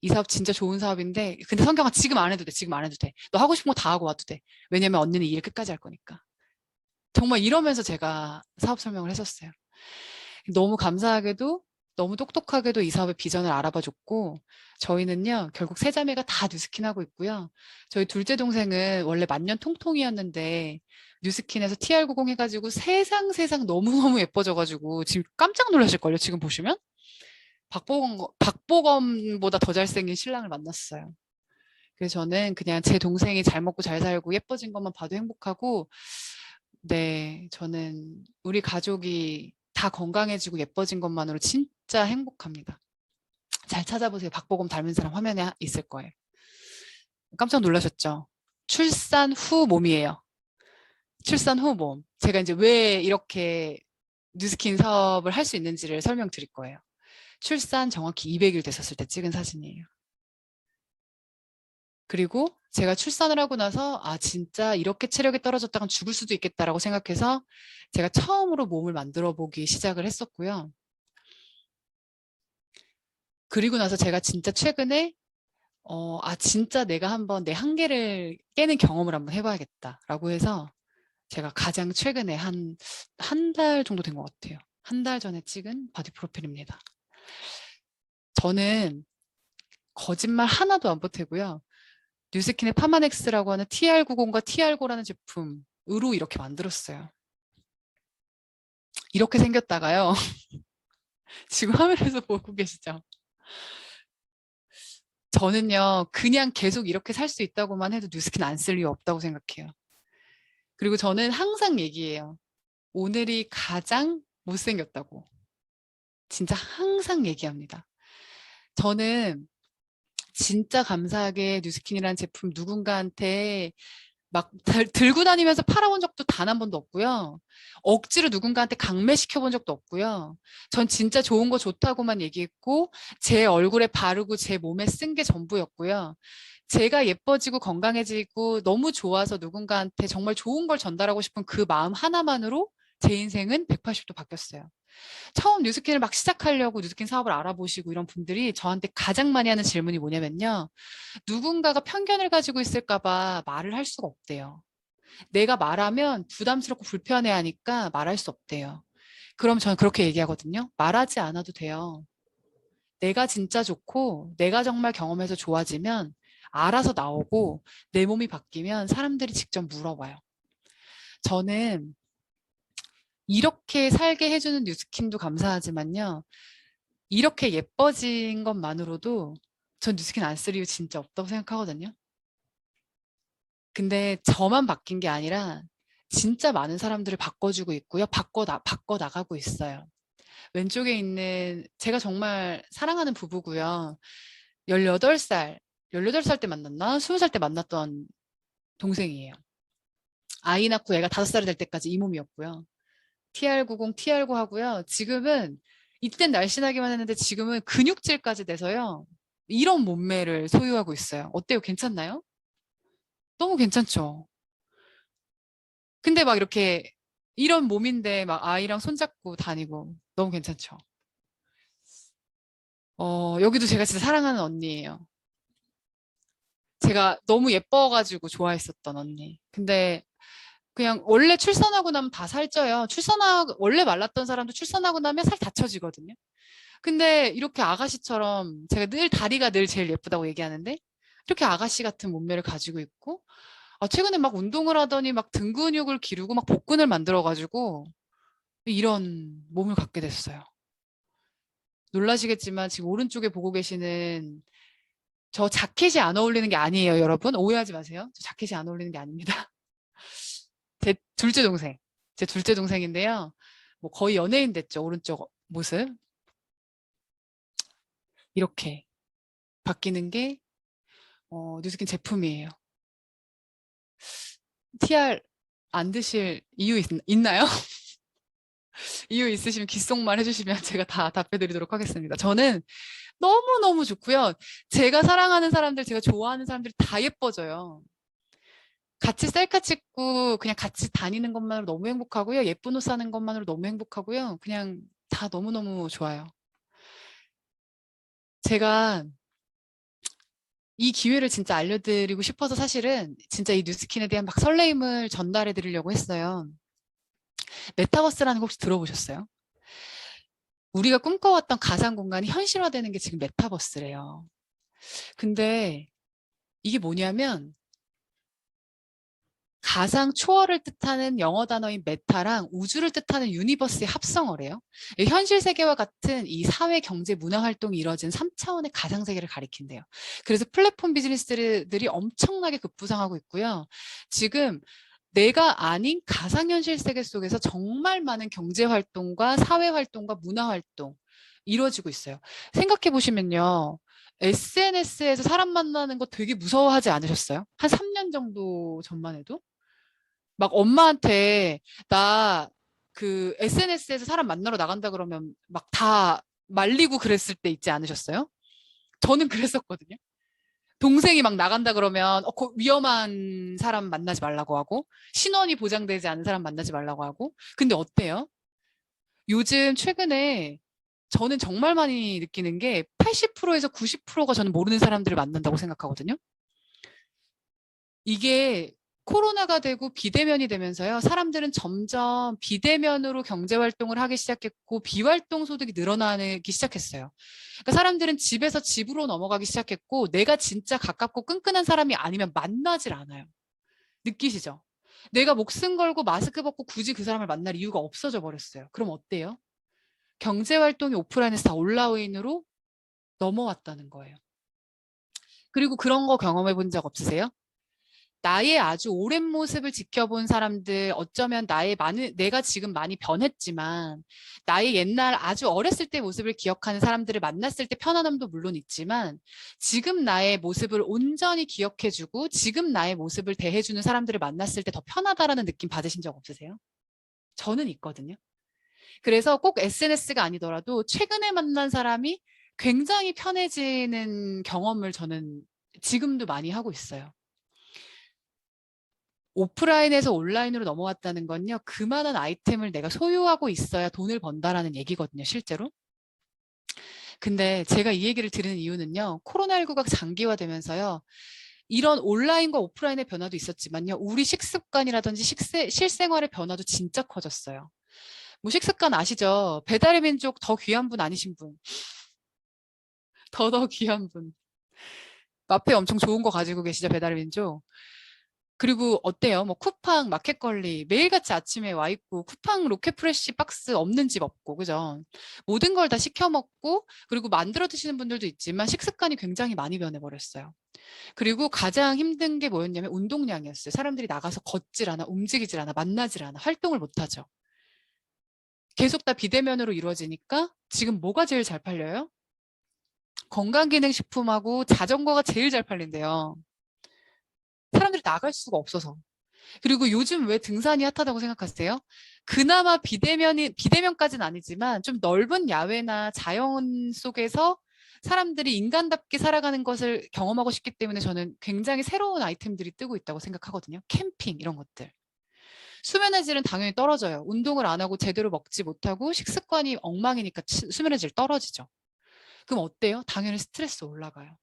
이 사업 진짜 좋은 사업인데 근데 성경아 지금 안 해도 돼. 지금 안 해도 돼. 너 하고 싶은 거 다 하고 와도 돼. 왜냐면 언니는 이 일 끝까지 할 거니까. 정말 이러면서 제가 사업 설명을 했었어요. 너무 감사하게도 너무 똑똑하게도 이 사업의 비전을 알아봐 줬고 저희는요 결국 세 자매가 다 뉴스킨 하고 있고요. 저희 둘째 동생은 원래 만년 통통이었는데 뉴스킨에서 TR90 해가지고 세상 너무너무 예뻐져가지고 지금 깜짝 놀라실걸요. 지금 보시면 박보검보다 더 잘생긴 신랑을 만났어요. 그래서 저는 그냥 제 동생이 잘 먹고 잘 살고 예뻐진 것만 봐도 행복하고, 네, 저는 우리 가족이 다 건강해지고 예뻐진 것만으로 진짜 행복합니다. 잘 찾아보세요. 박보검 닮은 사람 화면에 있을 거예요. 깜짝 놀라셨죠? 출산 후 몸이에요. 출산 후 몸. 제가 이제 왜 이렇게 뉴스킨 사업을 할 수 있는지를 설명드릴 거예요. 출산 정확히 200일 됐었을 때 찍은 사진이에요. 그리고 제가 출산을 하고 나서 아 진짜 이렇게 체력이 떨어졌다간 죽을 수도 있겠다라고 생각해서 제가 처음으로 몸을 만들어 보기 시작을 했었고요. 그리고 나서 제가 진짜 최근에 아 진짜 내가 한번 내 한계를 깨는 경험을 한번 해봐야겠다라고 해서 제가 가장 최근에 한 달 정도 된 것 같아요. 한 달 전에 찍은 바디 프로필입니다. 저는 거짓말 하나도 안 보태고요. 뉴스킨의 파마넥스라고 하는 TR90과 TR9라는 제품으로 이렇게 만들었어요. 이렇게 생겼다가요. 지금 화면에서 보고 계시죠? 저는요. 그냥 계속 이렇게 살 수 있다고만 해도 뉴스킨 안 쓸 이유 없다고 생각해요. 그리고 저는 항상 얘기해요. 오늘이 가장 못생겼다고. 진짜 항상 얘기합니다. 저는 진짜 감사하게 뉴스킨이라는 제품 누군가한테 막 들고 다니면서 팔아본 적도 단 한 번도 없고요. 억지로 누군가한테 강매시켜본 적도 없고요. 전 진짜 좋은 거 좋다고만 얘기했고 제 얼굴에 바르고 제 몸에 쓴 게 전부였고요. 제가 예뻐지고 건강해지고 너무 좋아서 누군가한테 정말 좋은 걸 전달하고 싶은 그 마음 하나만으로 제 인생은 180도 바뀌었어요. 처음 뉴스킨을 막 시작하려고 뉴스킨 사업을 알아보시고 이런 분들이 저한테 가장 많이 하는 질문이 뭐냐면요. 누군가가 편견을 가지고 있을까 봐 말을 할 수가 없대요. 내가 말하면 부담스럽고 불편해하니까 말할 수 없대요. 그럼 저는 그렇게 얘기하거든요. 말하지 않아도 돼요. 내가 진짜 좋고 내가 정말 경험해서 좋아지면 알아서 나오고 내 몸이 바뀌면 사람들이 직접 물어봐요. 저는 이렇게 살게 해주는 뉴스킨도 감사하지만요. 이렇게 예뻐진 것만으로도 전 뉴스킨 안 쓸 이유 진짜 없다고 생각하거든요. 근데 저만 바뀐 게 아니라 진짜 많은 사람들을 바꿔주고 있고요. 바꿔나가고 있어요. 왼쪽에 있는 제가 정말 사랑하는 부부고요. 18살 때 만났나? 20살 때 만났던 동생이에요. 아이 낳고 애가 5살이 될 때까지 이 몸이었고요. TR90, TR9 하고요. 지금은 이땐 날씬하기만 했는데 지금은 근육질까지 돼서요. 이런 몸매를 소유하고 있어요. 어때요? 괜찮나요? 너무 괜찮죠? 근데 막 이렇게 이런 몸인데 막 아이랑 손잡고 다니고 너무 괜찮죠? 여기도 제가 진짜 사랑하는 언니예요. 제가 너무 예뻐가지고 좋아했었던 언니. 근데 그냥 원래 출산하고 나면 다 살쪄요. 원래 말랐던 사람도 출산하고 나면 살 다 처지거든요. 근데 이렇게 아가씨처럼 제가 다리가 늘 제일 예쁘다고 얘기하는데 이렇게 아가씨 같은 몸매를 가지고 있고 최근에 막 운동을 하더니 막 등 근육을 기르고 막 복근을 만들어가지고 이런 몸을 갖게 됐어요. 놀라시겠지만 지금 오른쪽에 보고 계시는 저 자켓이 안 어울리는 게 아니에요, 여러분. 오해하지 마세요. 저 자켓이 안 어울리는 게 아닙니다. 제 둘째 동생. 제 둘째 동생인데요. 뭐 거의 연예인 됐죠, 오른쪽 모습. 이렇게 바뀌는 게 뉴스킨 제품이에요. TR 안 드실 이유 있나요? 이유 있으시면 귓속말 해주시면 제가 다 답해드리도록 하겠습니다. 저는 너무너무 좋고요. 제가 사랑하는 사람들, 제가 좋아하는 사람들이 다 예뻐져요. 같이 셀카 찍고 그냥 같이 다니는 것만으로 너무 행복하고요. 예쁜 옷 사는 것만으로 너무 행복하고요. 그냥 다 너무너무 좋아요. 제가 이 기회를 진짜 알려드리고 싶어서 사실은 진짜 이 뉴스킨에 대한 막 설레임을 전달해 드리려고 했어요. 메타버스라는 거 혹시 들어보셨어요? 우리가 꿈꿔왔던 가상 공간이 현실화되는 게 지금 메타버스래요. 근데 이게 뭐냐면 가상 초월을 뜻하는 영어 단어인 메타랑 우주를 뜻하는 유니버스의 합성어래요. 현실 세계와 같은 이 사회, 경제, 문화 활동이 이루어진 3차원의 가상 세계를 가리킨대요. 그래서 플랫폼 비즈니스들이 엄청나게 급부상하고 있고요. 지금 내가 아닌 가상현실 세계 속에서 정말 많은 경제 활동과 사회 활동과 문화 활동 이루어지고 있어요. 생각해 보시면요. SNS에서 사람 만나는 거 되게 무서워하지 않으셨어요? 한 3년 정도 전만 해도? 막 엄마한테 나 그 SNS에서 사람 만나러 나간다 그러면 막 다 말리고 그랬을 때 있지 않으셨어요? 저는 그랬었거든요. 동생이 막 나간다 그러면 위험한 사람 만나지 말라고 하고 신원이 보장되지 않은 사람 만나지 말라고 하고 근데 어때요? 요즘 최근에 저는 정말 많이 느끼는 게 80%에서 90%가 저는 모르는 사람들을 만난다고 생각하거든요. 이게 코로나가 되고 비대면이 되면서요. 사람들은 점점 비대면으로 경제 활동을 하기 시작했고 비활동 소득이 늘어나기 시작했어요. 그러니까 사람들은 집에서 집으로 넘어가기 시작했고 내가 진짜 가깝고 끈끈한 사람이 아니면 만나질 않아요. 느끼시죠? 내가 목숨 걸고 마스크 벗고 굳이 그 사람을 만날 이유가 없어져 버렸어요. 그럼 어때요? 경제 활동이 오프라인에서 다 온라인으로 넘어왔다는 거예요. 그리고 그런 거 경험해 본 적 없으세요? 나의 아주 오랜 모습을 지켜본 사람들, 어쩌면 내가 지금 많이 변했지만, 나의 옛날 아주 어렸을 때 모습을 기억하는 사람들을 만났을 때 편안함도 물론 있지만, 지금 나의 모습을 온전히 기억해주고, 지금 나의 모습을 대해주는 사람들을 만났을 때 더 편하다라는 느낌 받으신 적 없으세요? 저는 있거든요. 그래서 꼭 SNS가 아니더라도 최근에 만난 사람이 굉장히 편해지는 경험을 저는 지금도 많이 하고 있어요. 오프라인에서 온라인으로 넘어왔다는 건요. 그만한 아이템을 내가 소유하고 있어야 돈을 번다라는 얘기거든요. 실제로. 근데 제가 이 얘기를 드리는 이유는요. 코로나19가 장기화되면서요. 이런 온라인과 오프라인의 변화도 있었지만요. 우리 식습관이라든지 실생활의 변화도 진짜 커졌어요. 뭐 식습관 아시죠? 배달의 민족 더 귀한 분 아니신 분. 더 귀한 분. 마페 엄청 좋은 거 가지고 계시죠? 배달의 민족. 그리고 어때요? 뭐 쿠팡, 마켓컬리 매일같이 아침에 와 있고 쿠팡 로켓프레시 박스 없는 집 없고 그죠? 모든 걸 다 시켜 먹고 그리고 만들어 드시는 분들도 있지만 식습관이 굉장히 많이 변해버렸어요. 그리고 가장 힘든 게 뭐였냐면 운동량이었어요. 사람들이 나가서 걷질 않아, 움직이질 않아, 만나질 않아, 활동을 못 하죠. 계속 다 비대면으로 이루어지니까 지금 뭐가 제일 잘 팔려요? 건강기능식품하고 자전거가 제일 잘 팔린대요. 사람들이 나갈 수가 없어서. 그리고 요즘 왜 등산이 핫하다고 생각하세요? 그나마 비대면까지는 아니지만 좀 넓은 야외나 자연 속에서 사람들이 인간답게 살아가는 것을 경험하고 싶기 때문에 저는 굉장히 새로운 아이템들이 뜨고 있다고 생각하거든요. 캠핑 이런 것들. 수면의 질은 당연히 떨어져요. 운동을 안 하고 제대로 먹지 못하고 식습관이 엉망이니까 수면의 질 떨어지죠. 그럼 어때요? 당연히 스트레스 올라가요.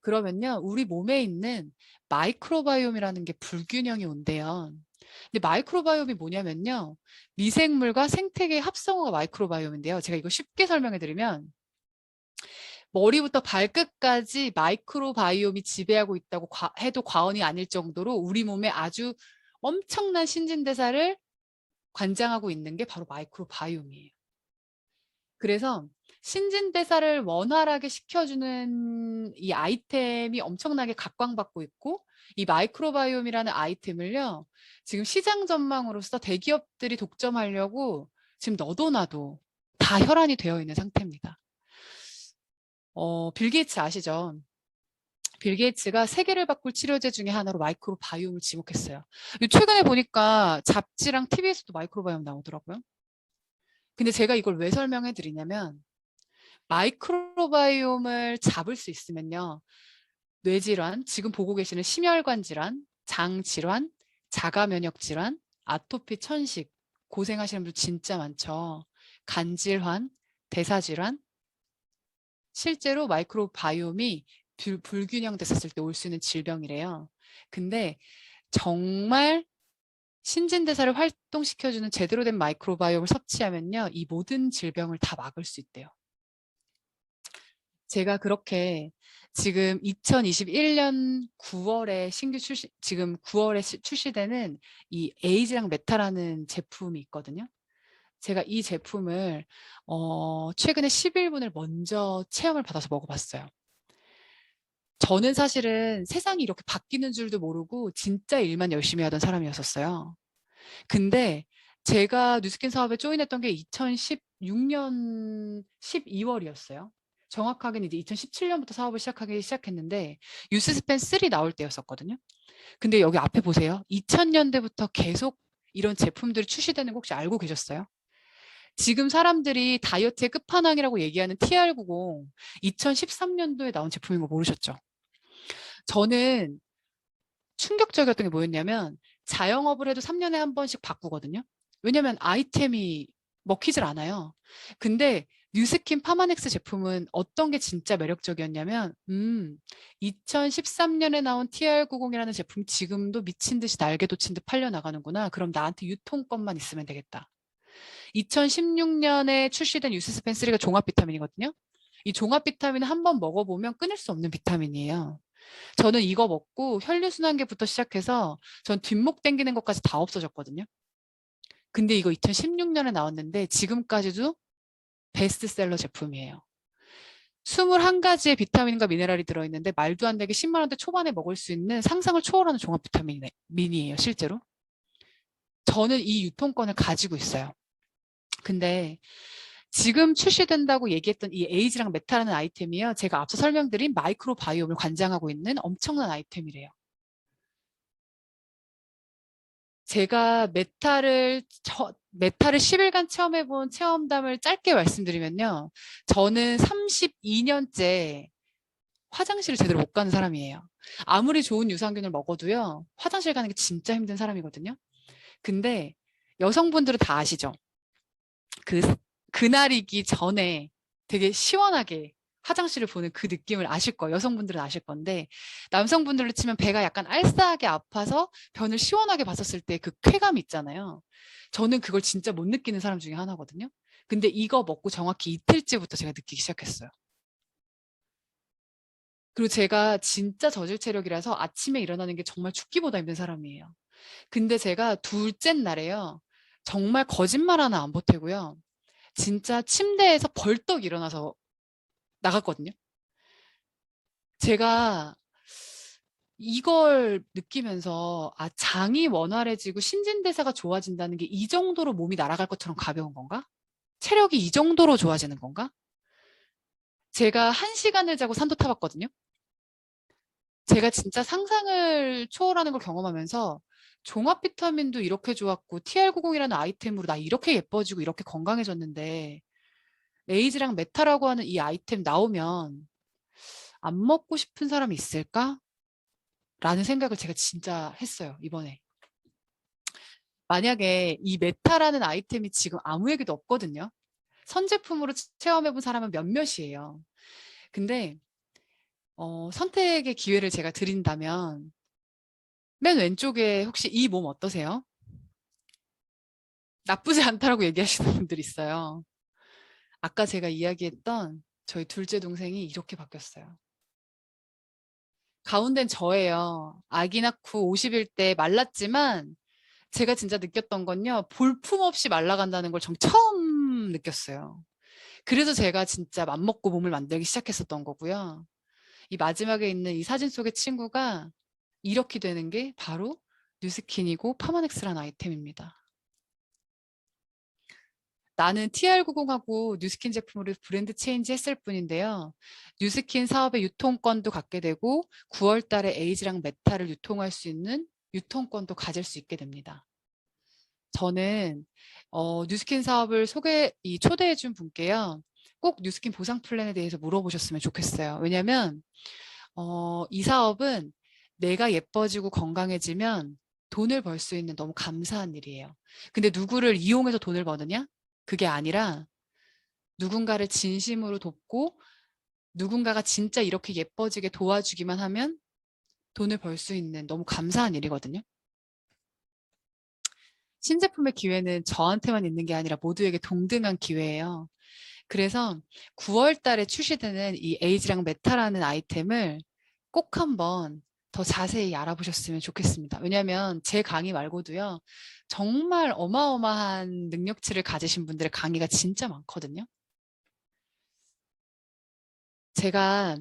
그러면요, 우리 몸에 있는 마이크로바이옴이라는 게 불균형이 온대요. 근데 마이크로바이옴이 뭐냐면요, 미생물과 생태계의 합성어가 마이크로바이옴인데요. 제가 이거 쉽게 설명해 드리면, 머리부터 발끝까지 마이크로바이옴이 지배하고 있다고 해도 과언이 아닐 정도로 우리 몸에 아주 엄청난 신진대사를 관장하고 있는 게 바로 마이크로바이옴이에요. 그래서 신진대사를 원활하게 시켜주는 이 아이템이 엄청나게 각광받고 있고 이 마이크로바이옴이라는 아이템을요. 지금 시장 전망으로서 대기업들이 독점하려고 지금 너도 나도 다 혈안이 되어 있는 상태입니다. 빌 게이츠 아시죠? 빌 게이츠가 세계를 바꿀 치료제 중에 하나로 마이크로바이옴을 지목했어요. 최근에 보니까 잡지랑 TV에서도 마이크로바이옴 나오더라고요. 근데 제가 이걸 왜 설명해 드리냐면 마이크로바이옴을 잡을 수 있으면요. 뇌질환, 지금 보고 계시는 심혈관 질환, 장 질환, 자가 면역 질환, 아토피 천식, 고생하시는 분들 진짜 많죠. 간 질환, 대사 질환. 실제로 마이크로바이옴이 불균형 됐었을 때 올 수 있는 질병이래요. 근데 정말 신진대사를 활동시켜주는 제대로 된 마이크로바이옴을 섭취하면요, 이 모든 질병을 다 막을 수 있대요. 제가 그렇게 지금 2021년 9월에 지금 9월에 출시되는 이 에이지랑 메타라는 제품이 있거든요. 제가 이 제품을 최근에 10일분을 먼저 체험을 받아서 먹어봤어요. 저는 사실은 세상이 이렇게 바뀌는 줄도 모르고 진짜 일만 열심히 하던 사람이었었어요. 근데 제가 뉴스킨 사업에 조인했던 게 2016년 12월이었어요. 정확하게는 이제 2017년부터 사업을 시작하기 시작했는데 뉴스스펜 3 나올 때였었거든요. 근데 여기 앞에 보세요. 2000년대부터 계속 이런 제품들이 출시되는 거 혹시 알고 계셨어요? 지금 사람들이 다이어트의 끝판왕이라고 얘기하는 TR90 2013년도에 나온 제품인 거 모르셨죠? 저는 충격적이었던 게 뭐였냐면 자영업을 해도 3년에 한 번씩 바꾸거든요. 왜냐면 아이템이 먹히질 않아요. 근데 뉴스킨 파마넥스 제품은 어떤 게 진짜 매력적이었냐면 2013년에 나온 TR90이라는 제품 지금도 미친 듯이 날개 돋친 듯 팔려나가는구나. 그럼 나한테 유통권만 있으면 되겠다. 2016년에 출시된 유스스펜 3가 종합 비타민이거든요. 이 종합 비타민은 한번 먹어보면 끊을 수 없는 비타민이에요. 저는 이거 먹고 혈류순환계부터 시작해서 전 뒷목 당기는 것까지 다 없어졌거든요. 근데 이거 2016년에 나왔는데 지금까지도 베스트셀러 제품이에요. 21가지의 비타민과 미네랄이 들어있는데 말도 안 되게 10만 원대 초반에 먹을 수 있는 상상을 초월하는 종합 비타민이에요, 실제로. 저는 이 유통권을 가지고 있어요. 근데 지금 출시된다고 얘기했던 이 에이지랑 메타라는 아이템이요. 제가 앞서 설명드린 마이크로바이옴을 관장하고 있는 엄청난 아이템이래요. 제가 메타를 10일간 체험해본 체험담을 짧게 말씀드리면요. 저는 32년째 화장실을 제대로 못 가는 사람이에요. 아무리 좋은 유산균을 먹어도요. 화장실 가는 게 진짜 힘든 사람이거든요. 근데 여성분들은 다 아시죠? 그, 그날이기 전에 되게 시원하게 화장실을 보는 그 느낌을 아실 거예요. 여성분들은 아실 건데 남성분들로 치면 배가 약간 알싸하게 아파서 변을 시원하게 봤었을 때 그 쾌감 있잖아요. 저는 그걸 진짜 못 느끼는 사람 중에 하나거든요. 근데 이거 먹고 정확히 이틀째부터 제가 느끼기 시작했어요. 그리고 제가 진짜 저질 체력이라서 아침에 일어나는 게 정말 죽기보다 힘든 사람이에요. 근데 제가 둘째 날에요. 정말 거짓말 하나 안 보태고요. 진짜 침대에서 벌떡 일어나서 나갔거든요. 제가 이걸 느끼면서 장이 원활해지고 신진대사가 좋아진다는 게 이 정도로 몸이 날아갈 것처럼 가벼운 건가? 체력이 이 정도로 좋아지는 건가? 제가 1시간을 자고 산도 타봤거든요. 제가 진짜 상상을 초월하는 걸 경험하면서 종합 비타민도 이렇게 좋았고 TR90이라는 아이템으로 나 이렇게 예뻐지고 이렇게 건강해졌는데 에이지랑 메타라고 하는 이 아이템 나오면 안 먹고 싶은 사람이 있을까? 라는 생각을 제가 진짜 했어요, 이번에. 만약에 이 메타라는 아이템이 지금 아무 얘기도 없거든요. 선제품으로 체험해본 사람은 몇몇이에요. 근데 선택의 기회를 제가 드린다면 맨 왼쪽에 혹시 이 몸 어떠세요? 나쁘지 않다라고 얘기하시는 분들 있어요. 아까 제가 이야기했던 저희 둘째 동생이 이렇게 바뀌었어요. 가운데는 저예요. 아기 낳고 50일 때 말랐지만 제가 진짜 느꼈던 건요. 볼품없이 말라간다는 걸 처음 느꼈어요. 그래서 제가 진짜 맘먹고 몸을 만들기 시작했었던 거고요. 이 마지막에 있는 이 사진 속의 친구가 이렇게 되는 게 바로 뉴스킨이고 파마넥스라는 아이템입니다. 나는 TR90하고 뉴스킨 제품으로 브랜드 체인지 했을 뿐인데요. 뉴스킨 사업의 유통권도 갖게 되고 9월 달에 에이지랑 메타를 유통할 수 있는 유통권도 가질 수 있게 됩니다. 저는 뉴스킨 사업을 초대해 준 분께요. 꼭 뉴스킨 보상 플랜에 대해서 물어보셨으면 좋겠어요. 왜냐하면 이 사업은 내가 예뻐지고 건강해지면 돈을 벌 수 있는 너무 감사한 일이에요. 근데 누구를 이용해서 돈을 버느냐? 그게 아니라 누군가를 진심으로 돕고 누군가가 진짜 이렇게 예뻐지게 도와주기만 하면 돈을 벌 수 있는 너무 감사한 일이거든요. 신제품의 기회는 저한테만 있는 게 아니라 모두에게 동등한 기회예요. 그래서 9월 달에 출시되는 이 에이지랑 메타라는 아이템을 꼭 한번 더 자세히 알아보셨으면 좋겠습니다. 왜냐하면 제 강의 말고도요. 정말 어마어마한 능력치를 가지신 분들의 강의가 진짜 많거든요. 제가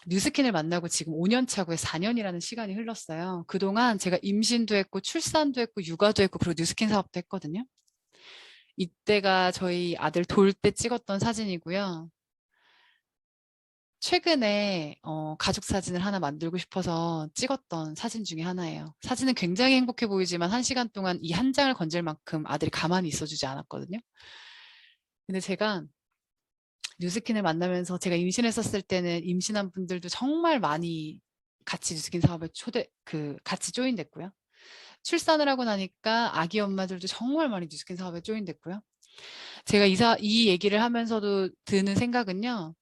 뉴스킨을 만나고 지금 5년 차고에 4년이라는 시간이 흘렀어요. 그동안 제가 임신도 했고 출산도 했고 육아도 했고 그리고 뉴스킨 사업도 했거든요. 이때가 저희 아들 돌 때 찍었던 사진이고요. 최근에 가족 사진을 하나 만들고 싶어서 찍었던 사진 중에 하나예요. 사진은 굉장히 행복해 보이지만 1시간 동안 이 한 장을 건질 만큼 아들이 가만히 있어주지 않았거든요. 근데 제가 뉴스킨을 만나면서 제가 임신했었을 때는 임신한 분들도 정말 많이 같이 뉴스킨 사업에 같이 조인됐고요. 출산을 하고 나니까 아기 엄마들도 정말 많이 뉴스킨 사업에 조인됐고요. 제가 이 얘기를 하면서도 드는 생각은요.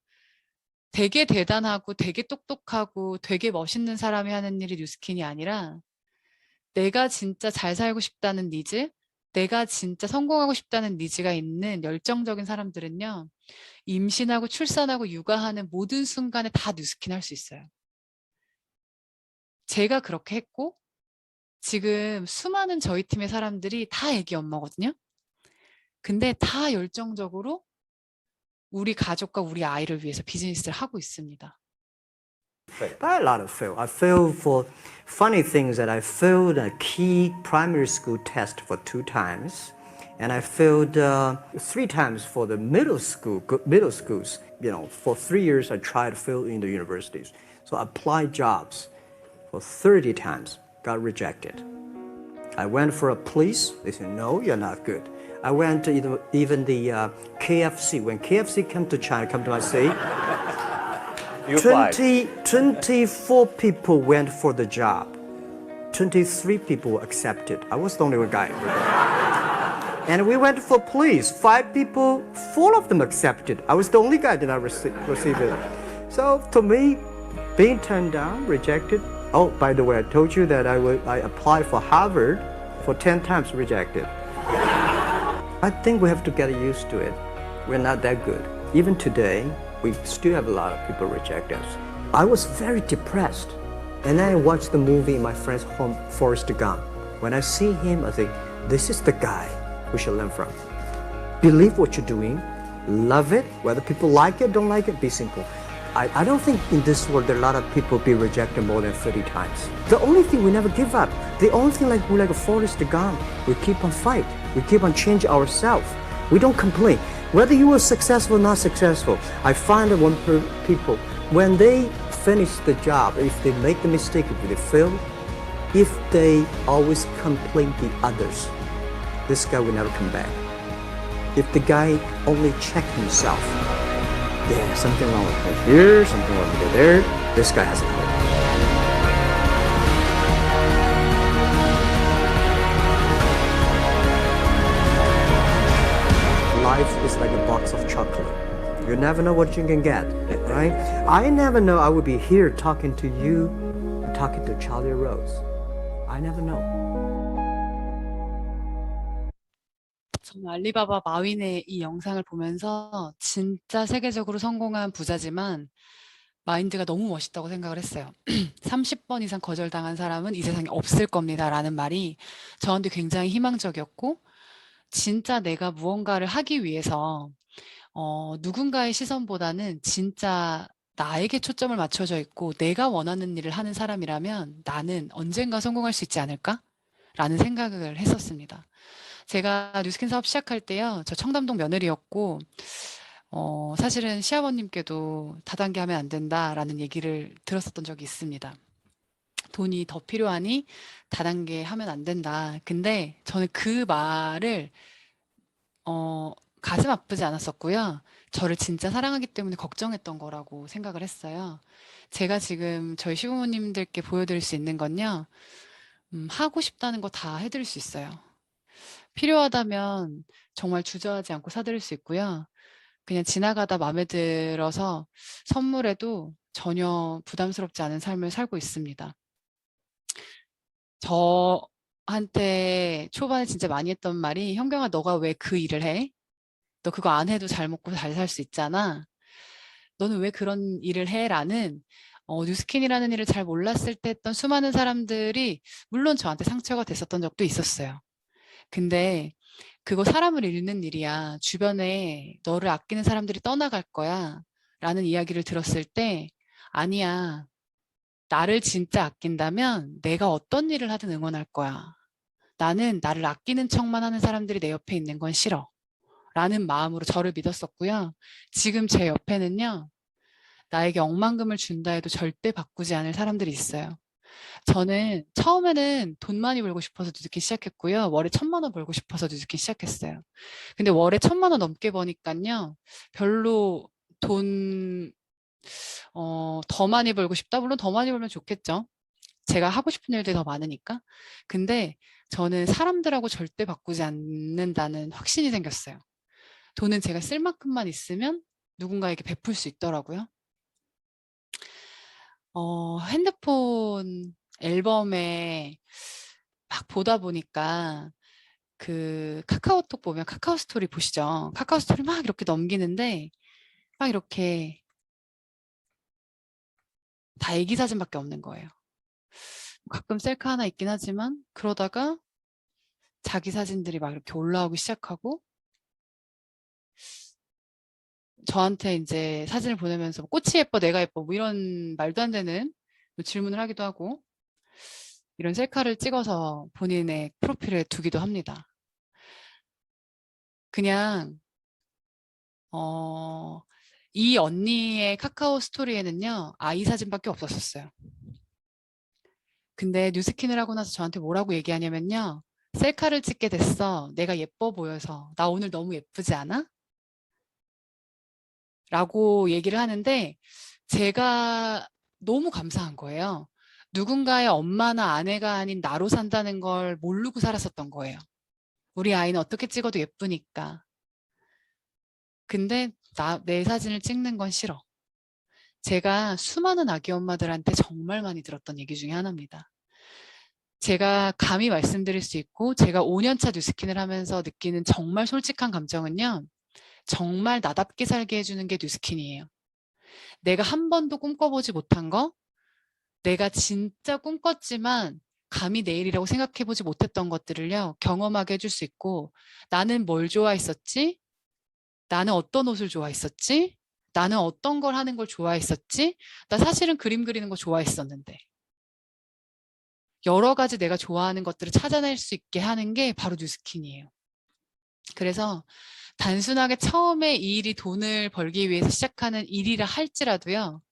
되게 대단하고 되게 똑똑하고 되게 멋있는 사람이 하는 일이 뉴스킨이 아니라 내가 진짜 잘 살고 싶다는 니즈, 내가 진짜 성공하고 싶다는 니즈가 있는 열정적인 사람들은요. 임신하고 출산하고 육아하는 모든 순간에 다 뉴스킨 할 수 있어요. 제가 그렇게 했고 지금 수많은 저희 팀의 사람들이 다 애기 엄마거든요. 근데 다 열정적으로 우리 가족과 우리 아이를 위해서 비즈니스를 하고 있습니다. By a lot of fail. I failed for funny things that I failed a key primary school test for 2 times. And I failed 3 times for the middle schools. You know, for 3 years I tried to fail in the universities. So I applied jobs for 30 times, got rejected. I went for a police, they said, no, you're not good. I went to even the KFC. When KFC came to China, come to my city, 24 people went for the job. 23 people were accepted. I was the only one guy. And we went for police. 5 people, 4 of them accepted. I was the only guy that not receive it. So to me, being turned down, rejected. Oh, by the way, I told you that I applied for Harvard for 10 times, rejected. I think we have to get used to it. We're not that good. Even today, we still have a lot of people reject us. I was very depressed. And I watched the movie in my friend's home, Forrest Gump. When I see him, I think, this is the guy we should learn from. Believe what you're doing, love it, whether people like it, don't like it, be simple. I don't think in this world there are a lot of people be rejected more than 30 times. The only thing we never give up, the only thing we're like a Forrest Gump, we keep on fight, we keep on change ourselves. We don't complain. Whether you were successful or not successful, I find that when people, when they finish the job, if they make the mistake, if they fail, if they always complain the others, this guy will never come back. If the guy only check himself, yeah, something wrong with me here, something wrong with me there, this guy has a problem. Life is like a box of chocolate. You never know what you can get, right? I never know I would be here talking to you, talking to Charlie Rose. I never know. 저는 알리바바 마윈의 이 영상을 보면서 진짜 세계적으로 성공한 부자지만 마인드가 너무 멋있다고 생각을 했어요. 30번 이상 거절당한 사람은 이 세상에 없을 겁니다 라는 말이 저한테 굉장히 희망적이었고 진짜 내가 무언가를 하기 위해서 누군가의 시선보다는 진짜 나에게 초점을 맞춰져 있고 내가 원하는 일을 하는 사람이라면 나는 언젠가 성공할 수 있지 않을까? 라는 생각을 했었습니다. 제가 뉴스킨 사업 시작할 때요. 저 청담동 며느리였고 사실은 시아버님께도 다단계 하면 안 된다라는 얘기를 들었었던 적이 있습니다. 돈이 더 필요하니 다단계 하면 안 된다. 근데 저는 그 말을 가슴 아프지 않았었고요. 저를 진짜 사랑하기 때문에 걱정했던 거라고 생각을 했어요. 제가 지금 저희 시부모님들께 보여드릴 수 있는 건요. 하고 싶다는 거 다 해드릴 수 있어요. 필요하다면 정말 주저하지 않고 사드릴 수 있고요. 그냥 지나가다 마음에 들어서 선물해도 전혀 부담스럽지 않은 삶을 살고 있습니다. 한테 초반에 진짜 많이 했던 말이 현경아 너가 왜 그 일을 해? 너 그거 안 해도 잘 먹고 잘 살 수 있잖아. 너는 왜 그런 일을 해? 라는 뉴스킨이라는 일을 잘 몰랐을 때 했던 수많은 사람들이 물론 저한테 상처가 됐었던 적도 있었어요. 근데 그거 사람을 잃는 일이야. 주변에 너를 아끼는 사람들이 떠나갈 거야. 라는 이야기를 들었을 때 아니야. 나를 진짜 아낀다면 내가 어떤 일을 하든 응원할 거야. 나는 나를 아끼는 척만 하는 사람들이 내 옆에 있는 건 싫어. 라는 마음으로 저를 믿었었고요. 지금 제 옆에는요. 나에게 억만금을 준다 해도 절대 바꾸지 않을 사람들이 있어요. 저는 처음에는 돈 많이 벌고 싶어서 뉴스킨 시작했고요. 월에 1,000만 원 벌고 싶어서 뉴스킨 시작했어요. 근데 월에 1,000만 원 넘게 버니까요. 별로 돈, 더 많이 벌고 싶다? 물론 더 많이 벌면 좋겠죠. 제가 하고 싶은 일들이 더 많으니까. 근데 저는 사람들하고 절대 바꾸지 않는다는 확신이 생겼어요. 돈은 제가 쓸 만큼만 있으면 누군가에게 베풀 수 있더라고요. 핸드폰 앨범에 막 보다 보니까 그 카카오톡 보면 카카오 스토리 보시죠. 카카오 스토리 막 이렇게 넘기는데 막 이렇게 다 애기 사진밖에 없는 거예요. 가끔 셀카 하나 있긴 하지만 그러다가 자기 사진들이 막 이렇게 올라오기 시작하고 저한테 이제 사진을 보내면서 꽃이 예뻐 내가 예뻐 뭐 이런 말도 안 되는 질문을 하기도 하고 이런 셀카를 찍어서 본인의 프로필에 두기도 합니다. 그냥 이 언니의 카카오 스토리에는요 아이 사진밖에 없었어요. 근데 뉴스킨을 하고 나서 저한테 뭐라고 얘기하냐면요 셀카를 찍게 됐어. 내가 예뻐 보여서. 나 오늘 너무 예쁘지 않아? 라고 얘기를 하는데 제가 너무 감사한 거예요. 누군가의 엄마나 아내가 아닌 나로 산다는 걸 모르고 살았었던 거예요. 우리 아이는 어떻게 찍어도 예쁘니까. 근데 내 사진을 찍는 건 싫어. 제가 수많은 아기 엄마들한테 정말 많이 들었던 얘기 중에 하나입니다. 제가 감히 말씀드릴 수 있고 제가 5년차 뉴스킨을 하면서 느끼는 정말 솔직한 감정은요. 정말 나답게 살게 해주는 게 뉴스킨이에요. 내가 한 번도 꿈꿔보지 못한 거, 내가 진짜 꿈꿨지만 감히 내 일이라고 생각해보지 못했던 것들을요. 경험하게 해줄 수 있고 나는 뭘 좋아했었지? 나는 어떤 옷을 좋아했었지? 나는 어떤 걸 하는 걸 좋아했었지? 나 사실은 그림 그리는 거 좋아했었는데. 여러 가지 내가 좋아하는 것들을 찾아낼 수 있게 하는 게 바로 뉴스킨이에요. 그래서 단순하게 처음에 이 일이 돈을 벌기 위해서 시작하는 일이라 할지라도요.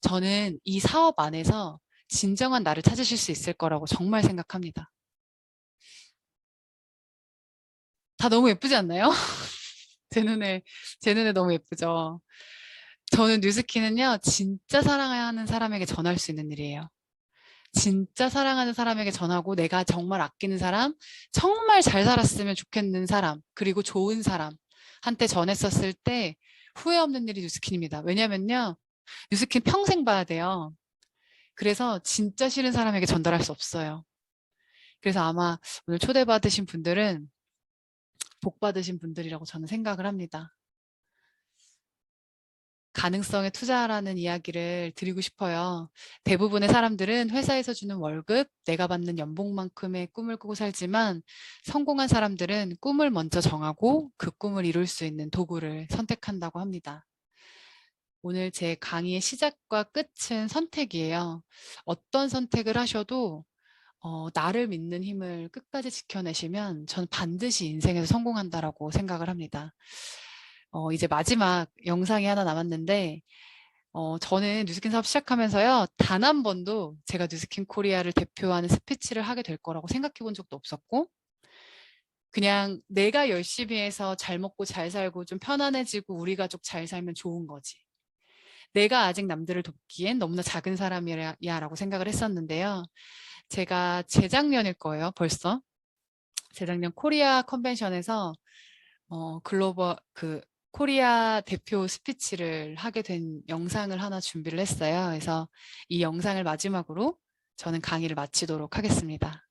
저는 이 사업 안에서 진정한 나를 찾으실 수 있을 거라고 정말 생각합니다. 다 너무 예쁘지 않나요? 제 눈에 너무 예쁘죠? 저는 뉴스킨은요, 진짜 사랑하는 사람에게 전할 수 있는 일이에요. 진짜 사랑하는 사람에게 전하고 내가 정말 아끼는 사람, 정말 잘 살았으면 좋겠는 사람, 그리고 좋은 사람한테 전했었을 때 후회 없는 일이 뉴스킨입니다. 왜냐면요, 뉴스킨 평생 봐야 돼요. 그래서 진짜 싫은 사람에게 전달할 수 없어요. 그래서 아마 오늘 초대받으신 분들은 복 받으신 분들이라고 저는 생각을 합니다. 가능성에 투자하라는 이야기를 드리고 싶어요. 대부분의 사람들은 회사에서 주는 월급, 내가 받는 연봉만큼의 꿈을 꾸고 살지만 성공한 사람들은 꿈을 먼저 정하고 그 꿈을 이룰 수 있는 도구를 선택한다고 합니다. 오늘 제 강의의 시작과 끝은 선택이에요. 어떤 선택을 하셔도 나를 믿는 힘을 끝까지 지켜내시면 전 반드시 인생에서 성공한다라고 생각을 합니다. 이제 마지막 영상이 하나 남았는데 저는 뉴스킨 사업 시작하면서요. 단 한 번도 제가 뉴스킨 코리아를 대표하는 스피치를 하게 될 거라고 생각해 본 적도 없었고 그냥 내가 열심히 해서 잘 먹고 잘 살고 좀 편안해지고 우리 가족 잘 살면 좋은 거지. 내가 아직 남들을 돕기엔 너무나 작은 사람이야 라고 생각을 했었는데요. 제가 재작년일 거예요, 벌써. 재작년 코리아 컨벤션에서 글로벌 코리아 대표 스피치를 하게 된 영상을 하나 준비를 했어요. 그래서 이 영상을 마지막으로 저는 강의를 마치도록 하겠습니다.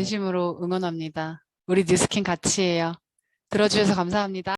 진심으로 응원합니다. 우리 뉴스킨 같이 해요. 들어주셔서 감사합니다.